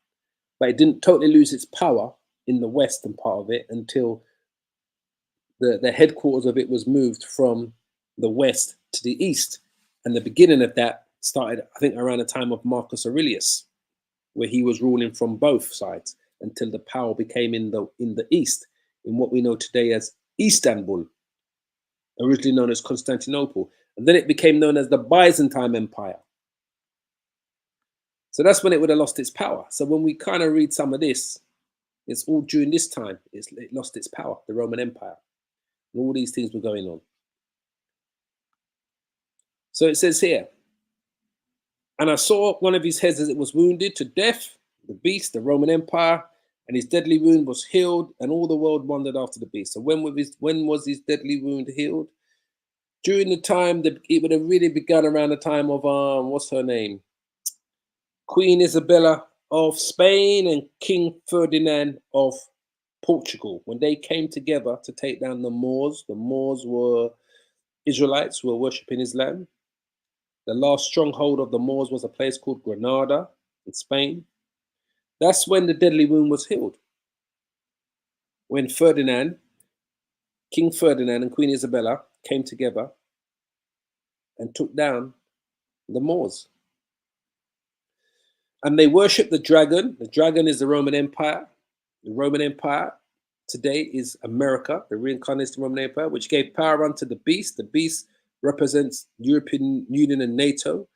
A: But it didn't totally lose its power in the western part of it until the headquarters of it was moved from the west to the east. And the beginning of that started, I think, around the time of Marcus Aurelius, where he was ruling from both sides until the power became in the east, in what we know today as Istanbul, originally known as Constantinople. And then it became known as the Byzantine Empire. So that's when it would have lost its power. So when we kind of read some of this, it's all during this time it lost its power, the Roman Empire. And all these things were going on. So it says here, and I saw one of his heads as it was wounded to death, the beast, the Roman Empire, and his deadly wound was healed, and all the world wondered after the beast. So when was his deadly wound healed? During the time that it would have really begun around the time of what's her name? Queen Isabella of Spain and King Ferdinand of Portugal, when they came together to take down the Moors. The Moors were Israelites who were worshipping Islam. The last stronghold of the Moors was a place called Granada in Spain. That's when the deadly wound was healed. When King Ferdinand and Queen Isabella came together and took down the Moors. And they worship the dragon. The dragon is the Roman Empire. The Roman Empire today is America, the reincarnated Roman Empire, which gave power unto the beast. The beast represents European Union and NATO.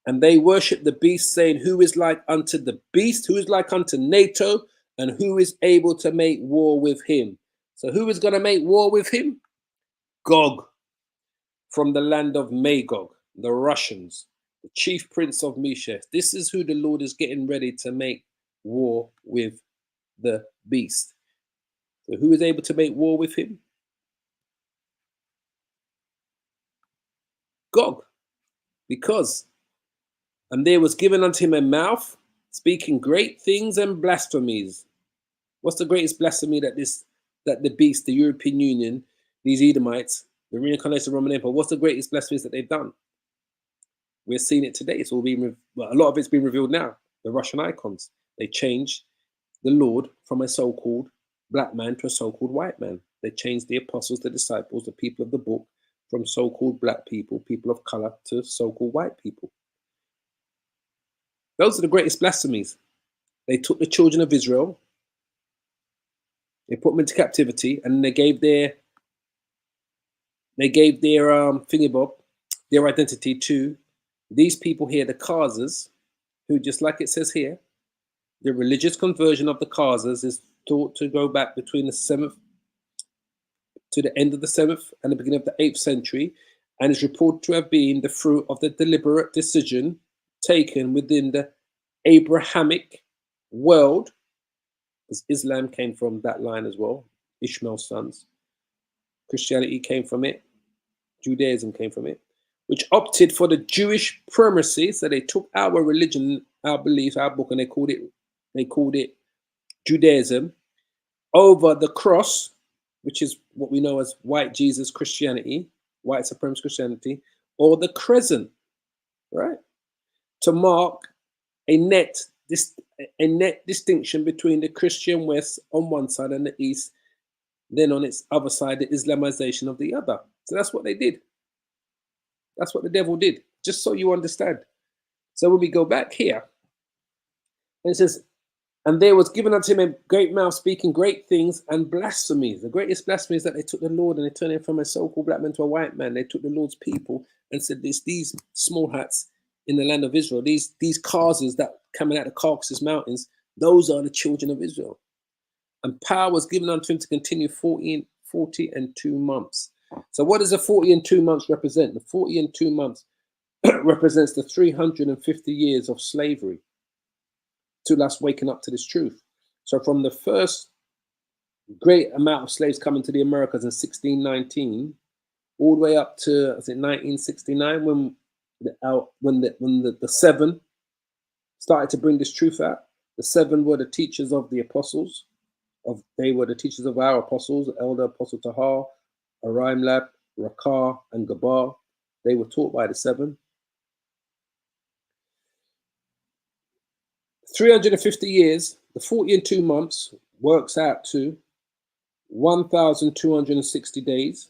A: And they worship the beast, saying, who is like unto the beast? Who is like unto NATO? And who is able to make war with him? So who is going to make war with him? Gog, from the land of Magog, the Russians, the chief prince of Meshech. This is who the Lord is getting ready to make war with the beast. So who is able to make war with him? Gog. Because, and there was given unto him a mouth, speaking great things and blasphemies. What's the greatest blasphemy that the beast, the European Union, these Edomites, the reincarnation of the Roman Empire, what's the greatest blasphemies that they've done? We're seeing it today. It's all being, well, a lot of it's been revealed now. The Russian icons, they changed the Lord from a so-called black man to a so-called white man. They changed the apostles, the disciples, the people of the book, from so-called black people, people of color, to so-called white people. Those are the greatest blasphemies. They took the children of Israel, they put them into captivity, and they gave their thingy bob, their identity to these people here, the Khazars, who, just like it says here, the religious conversion of the Khazars is thought to go back between the 7th to the end of the 7th and the beginning of the 8th century, and is reported to have been the fruit of the deliberate decision taken within the Abrahamic world, because Islam came from that line as well, Ishmael's sons. Christianity came from it, Judaism came from it, which opted for the Jewish primacy. So they took our religion, our beliefs, our book, and they called it Judaism over the cross, which is what we know as white Jesus Christianity, white supremacist Christianity, or the crescent, right? To mark a net distinction between the Christian West on one side and the East, then on its other side, the Islamization of the other. So that's what they did. That's what the devil did, just so you understand. So when we go back here, and it says, and there was given unto him a great mouth speaking great things and blasphemies. The greatest blasphemy is that they took the Lord and they turned him from a so-called black man to a white man. They took the Lord's people and said, these small hats in the land of Israel, these Khazars that coming out of Caucasus Mountains, those are the children of Israel. And power was given unto him to continue 40 and 2 months. So what does the 40 and 2 months represent? The 40 and 2 months represents the 350 years of slavery to us waking up to this truth. So from the first great amount of slaves coming to the Americas in 1619, all the way up to 1969, when the seven started to bring this truth out. The seven were the teachers of the apostles. They were the teachers of our apostles, Elder Apostle Tahar, Arimlab, Rakar, and Gabar. They were taught by the seven. 350 years, the 40 and 2 months works out to 1,260 days,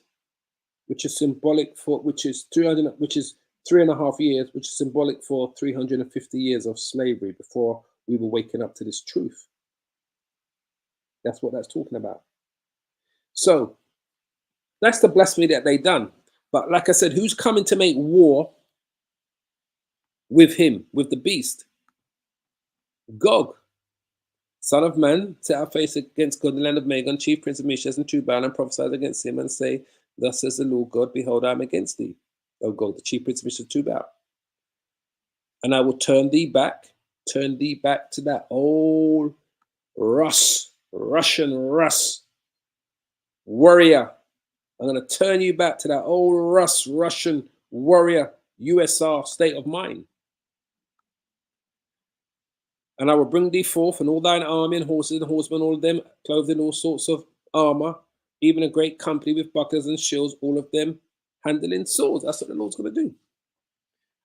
A: which is symbolic for, which is 3.5 years, which is symbolic for 350 years of slavery before we were waking up to this truth. That's what that's talking about. So that's the blasphemy that they done. But like I said, who's coming to make war with him, with the beast? Gog, son of man, set our face against God in the land of Magog, chief prince of Meshech and Tubal, and prophesy against him and say, thus says the Lord God, behold, I am against thee, O Gog, the chief prince of Meshech and Tubal. And I will turn thee back to that old Russian warrior. I'm going to turn you back to that old Russian warrior USR state of mind. And I will bring thee forth, and all thine army and horses and horsemen, all of them clothed in all sorts of armor, even a great company with bucklers and shields, all of them handling swords. That's what the Lord's going to do.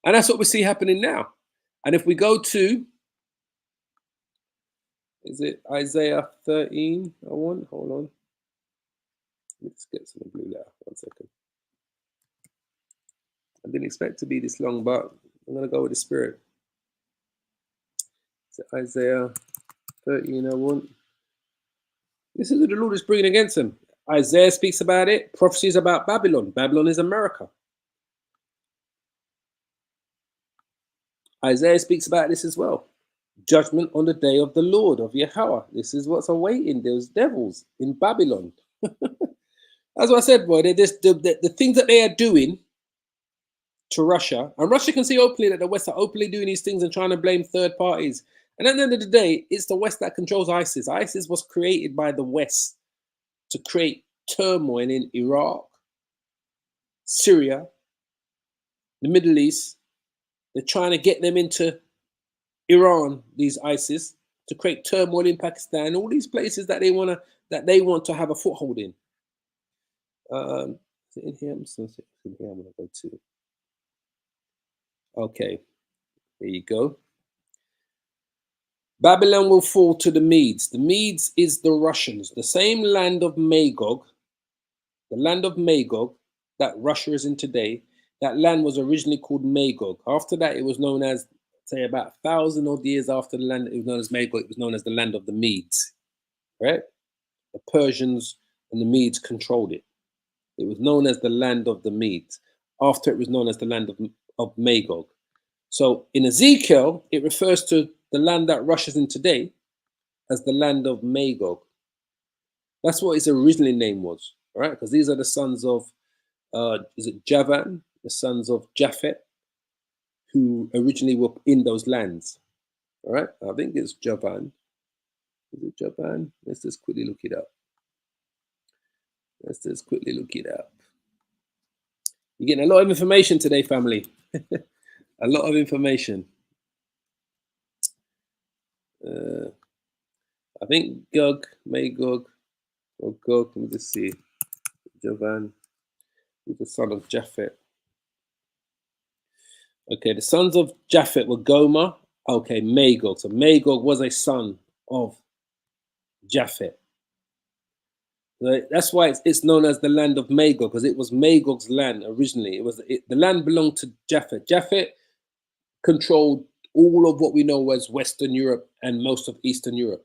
A: And that's what we see happening now. And if we go to, is it Isaiah 13? Hold on. Let's get some blue letter. 1 second. I didn't expect to be this long, but I'm going to go with the Spirit. Isaiah 13:1. This is what the Lord is bringing against him. Isaiah speaks about it. Prophecies about Babylon. Babylon is America. Isaiah speaks about this as well. Judgment on the day of the Lord, of Yahweh. This is what's awaiting those devils in Babylon. That's what I said, boy. The things that they are doing to Russia, and Russia can see openly that the West are openly doing these things and trying to blame third parties. And at the end of the day, it's the West that controls ISIS. ISIS was created by the West to create turmoil in Iraq, Syria, the Middle East. They're trying to get them into Iran, these ISIS, to create turmoil in Pakistan, all these places that they want to have a foothold in. Is it in here? I'm going to go to. Okay, there you go. Babylon will fall to the Medes. The Medes is the Russians, the same land of Magog, the land of Magog that Russia is in today. That land was originally called Magog. After that, it was known as, say, about 1,000 odd years after the land, it was known as Magog, it was known as the land of the Medes, right? The Persians and the Medes controlled it. It was known as the land of the Medes. After it was known as the land of Magog. So in Ezekiel, it refers to the land that Russia's in today as the land of Magog. That's what its originally name was, all right? Because these are the sons of, is it Javan, the sons of Japhet, who originally were in those lands, all right? I think it's Javan. Is it Javan? Let's just quickly look it up. You're getting a lot of information today, family. A lot of information. I think Magog, or Gog, let me just see. Javan, who's the son of Japhet. Okay, the sons of Japhet were Gomer. Okay, Magog. So Magog was a son of Japhet. That's why it's known as the land of Magog, because it was Magog's land originally. The land belonged to Japhet. Japhet controlled all of what we know as Western Europe and most of Eastern Europe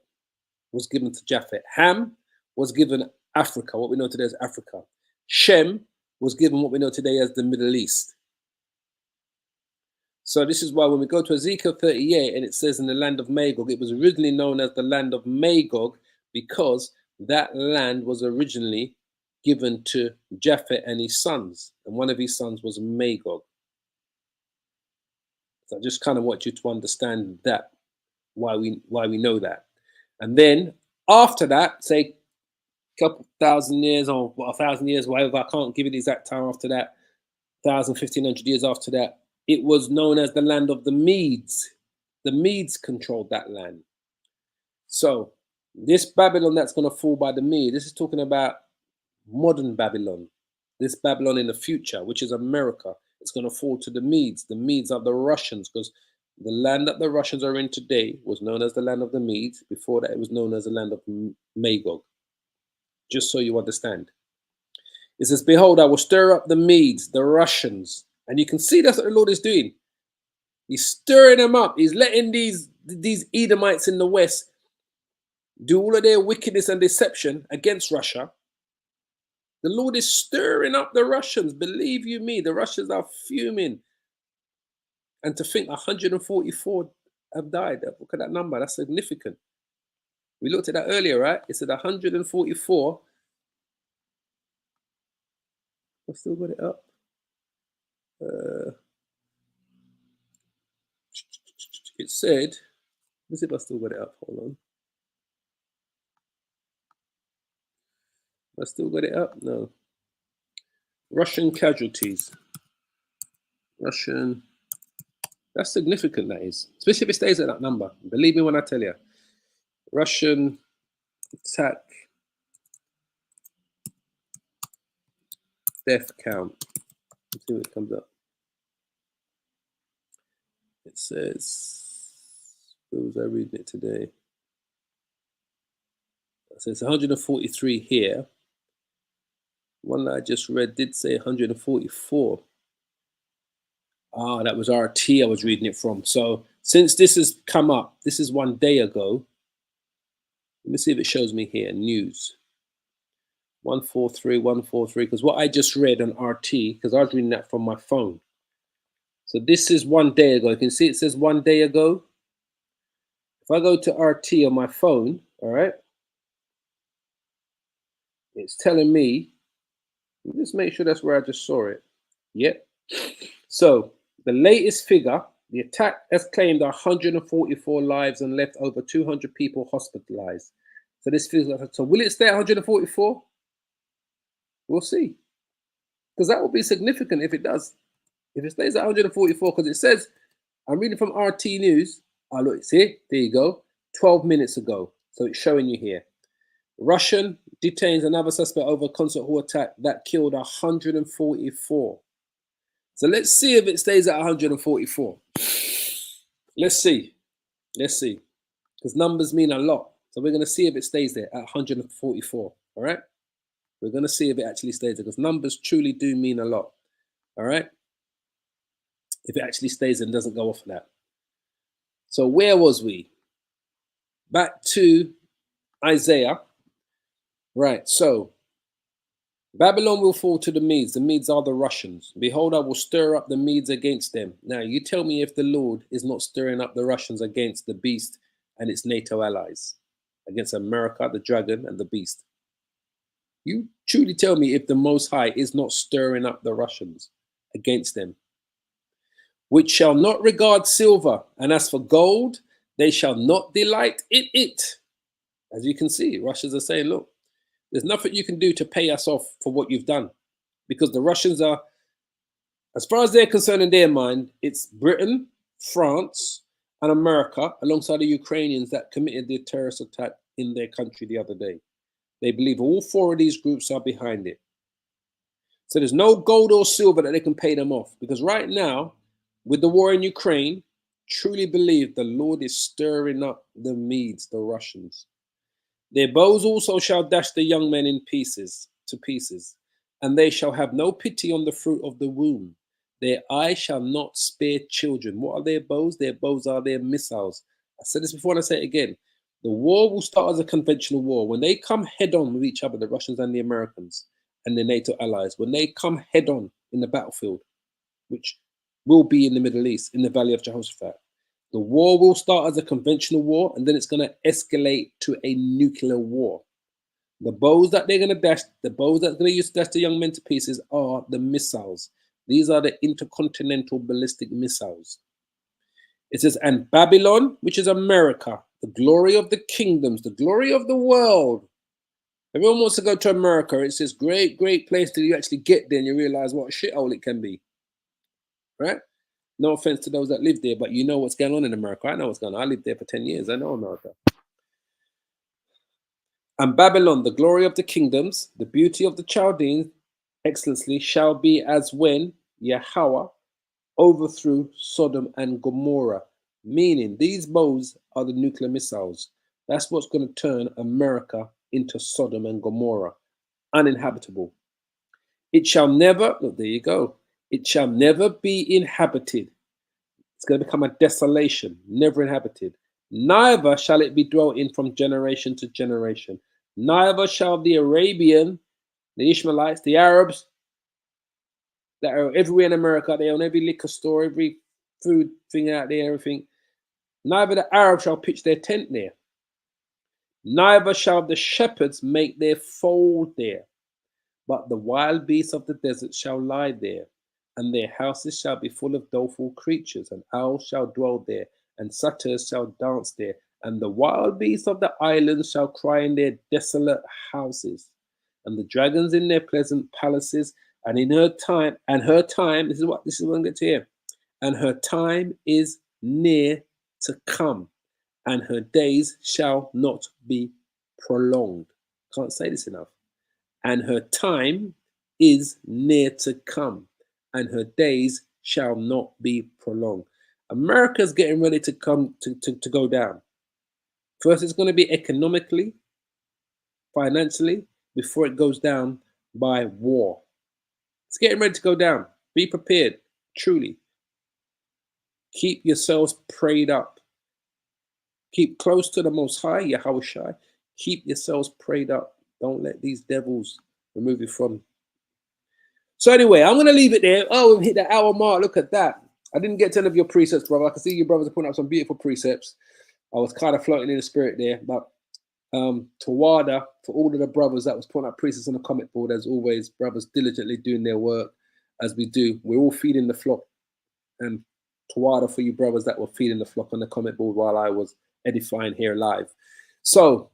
A: was given to Japhet. Ham was given Africa, what we know today as Africa. Shem was given what we know today as the Middle East. So this is why when we go to Ezekiel 38 and it says in the land of Magog, it was originally known as the land of Magog because that land was originally given to Japhet and his sons. And one of his sons was Magog. So I just kind of want you to understand that, why we know that. And then after that, say a couple thousand years or 1,000 years, whatever, I can't give you the exact time after that, 1,000, 1,500 years after that, it was known as the land of the Medes. The Medes controlled that land. So this Babylon that's going to fall by the Medes, this is talking about modern Babylon. This Babylon in the future, which is America, it's going to fall to the Medes. The Medes are the Russians, because the land that the Russians are in today was known as the land of the Medes. Before that, it was known as the land of Magog. Just so you understand. It says, behold, I will stir up the Medes, the Russians. And you can see that's what the Lord is doing. He's stirring them up. He's letting these Edomites in the West do all of their wickedness and deception against Russia. The Lord is stirring up the Russians. Believe you me, the Russians are fuming. And to think 144 have died. Look at that number. That's significant. We looked at that earlier, right? It said 144. I've still got it up. It said, let's see if I still got it up. Hold on. I still got it up? No. Russian casualties. Russian. That's significant, that is. Especially if it stays at that number. Believe me when I tell you. Russian attack death count. Let's see what it comes up. It says, where was I reading it today? It says 143 here. One that I just read did say 144. Ah, that was RT I was reading it from. So since this has come up, this is 1 day ago. Let me see if it shows me here, news. 143, 143, because what I just read on RT, because I was reading that from my phone. So this is 1 day ago. You can see it says 1 day ago. If I go to RT on my phone, all right, it's telling me, just make sure that's where I just saw it. Yep. So the latest figure, the attack has claimed 144 lives and left over 200 people hospitalized. So this feels like, so will it stay at 144? We'll see. Because that will be significant if it does. If it stays at 144, because it says, I'm reading from RT News. Oh, look, see, there you go. 12 minutes ago. So it's showing you here. Russian detains another suspect over a concert hall attack that killed 144. So let's see if it stays at 144. Let's see. Let's see. Because numbers mean a lot. So we're going to see if it stays there at 144. All right? We're going to see if it actually stays there, because numbers truly do mean a lot. All right? If it actually stays and doesn't go off of that. So where was we? Back to Isaiah. Right. So Babylon will fall to the Medes. The Medes are the Russians. Behold, I will stir up the Medes against them. Now, you tell me if the Lord is not stirring up the Russians against the beast and its NATO allies, against America, the dragon, and the beast. You truly tell me if the Most High is not stirring up the Russians against them, which shall not regard silver, and as for gold, they shall not delight in it. As you can see, Russians are saying, look, there's nothing you can do to pay us off for what you've done, because the Russians are, as far as they're concerned in their mind, it's Britain, France, and America, alongside the Ukrainians that committed the terrorist attack in their country the other day. They believe all four of these groups are behind it. So there's no gold or silver that they can pay them off, because right now, with the war in Ukraine, truly believe the Lord is stirring up the Medes, the Russians. Their bows also shall dash the young men in pieces, to pieces, and they shall have no pity on the fruit of the womb. Their eye shall not spare children. What are their bows? Their bows are their missiles. I said this before and I say it again. The war will start as a conventional war. When they come head on with each other, the Russians and the Americans and the NATO allies, when they come head on in the battlefield, which will be in the Middle East, in the Valley of Jehoshaphat, the war will start as a conventional war, and then it's going to escalate to a nuclear war. The bows that they're going to dash, the bows that they're going to use to dash the young men to pieces are the missiles. These are the intercontinental ballistic missiles. It says, and Babylon, which is America, the glory of the kingdoms, the glory of the world. Everyone wants to go to America. It's this great, great place till you actually get there and you realize what a shithole it can be. Right? No offense to those that live there, but you know what's going on in America. I know what's going on. I lived there for 10 years. I know America. And Babylon, the glory of the kingdoms, the beauty of the Chaldeans, excellency, shall be as when Yahweh overthrew Sodom and Gomorrah. Meaning, these bows are the nuclear missiles. That's what's going to turn America into Sodom and Gomorrah, uninhabitable. It shall never, look, there you go. It shall never be inhabited. It's going to become a desolation, never inhabited. Neither shall it be dwelt in from generation to generation. Neither shall the Arabian, the Ishmaelites, the Arabs that are everywhere in America, they own every liquor store, every food thing out there, everything. Neither the Arabs shall pitch their tent there. Neither shall the shepherds make their fold there. But the wild beasts of the desert shall lie there, and their houses shall be full of doleful creatures, and owls shall dwell there, and satyrs shall dance there, and the wild beasts of the islands shall cry in their desolate houses, and the dragons in their pleasant palaces, and in her time, this is what I'm going to hear, and her time is near to come, and her days shall not be prolonged. Can't say this enough. And her time is near to come, and her days shall not be prolonged. America's getting ready to come to go down. First, it's going to be economically, financially, before it goes down by war. It's getting ready to go down. Be prepared, truly. Keep yourselves prayed up. Keep close to the Most High, Yahweh. Keep yourselves prayed up. Don't let these devils remove you from. So anyway, I'm going to leave it there. Oh, we've hit the hour mark. Look at that. I didn't get to any of your precepts, brother. I can see your brothers are putting up some beautiful precepts. I was kind of floating in the spirit there. But Tawada, for all of the brothers that was putting up precepts on the comment board, as always, brothers diligently doing their work as we do. We're all feeding the flock. And Tawada for you brothers that were feeding the flock on the comment board while I was edifying here live. So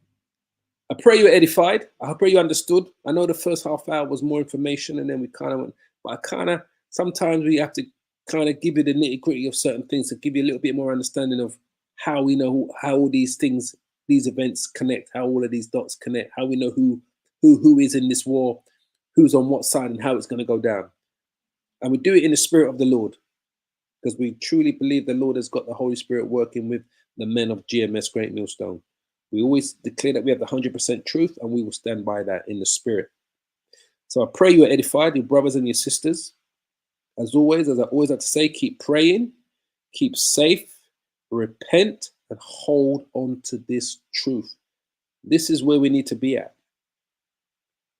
A: I pray you were edified. I pray you understood. I know the first half hour was more information, and then we kind of went, but sometimes we have to kind of give you the nitty gritty of certain things to give you a little bit more understanding of how we know how all these things, these events connect, how all of these dots connect, how we know who is in this war, who's on what side, and how it's going to go down. And we do it in the spirit of the Lord, because we truly believe the Lord has got the Holy Spirit working with the men of GMS Great Millstone. We always declare that we have the 100% truth, and we will stand by that in the spirit. So I pray you are edified, your brothers and your sisters. As always, as I always like to say, keep praying, keep safe, repent, and hold on to this truth. This is where we need to be at.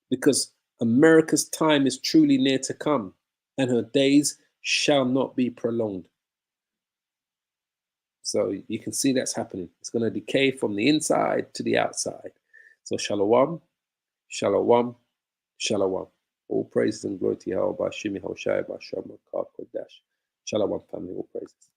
A: Because America's time is truly near to come, and her days shall not be prolonged. So you can see that's happening. It's going to decay from the inside to the outside. So shalom, shalom, shalom. All praises and glory to Yahweh, Shimi Hoshai, Basham, Kodash. Shalom, family, all praises.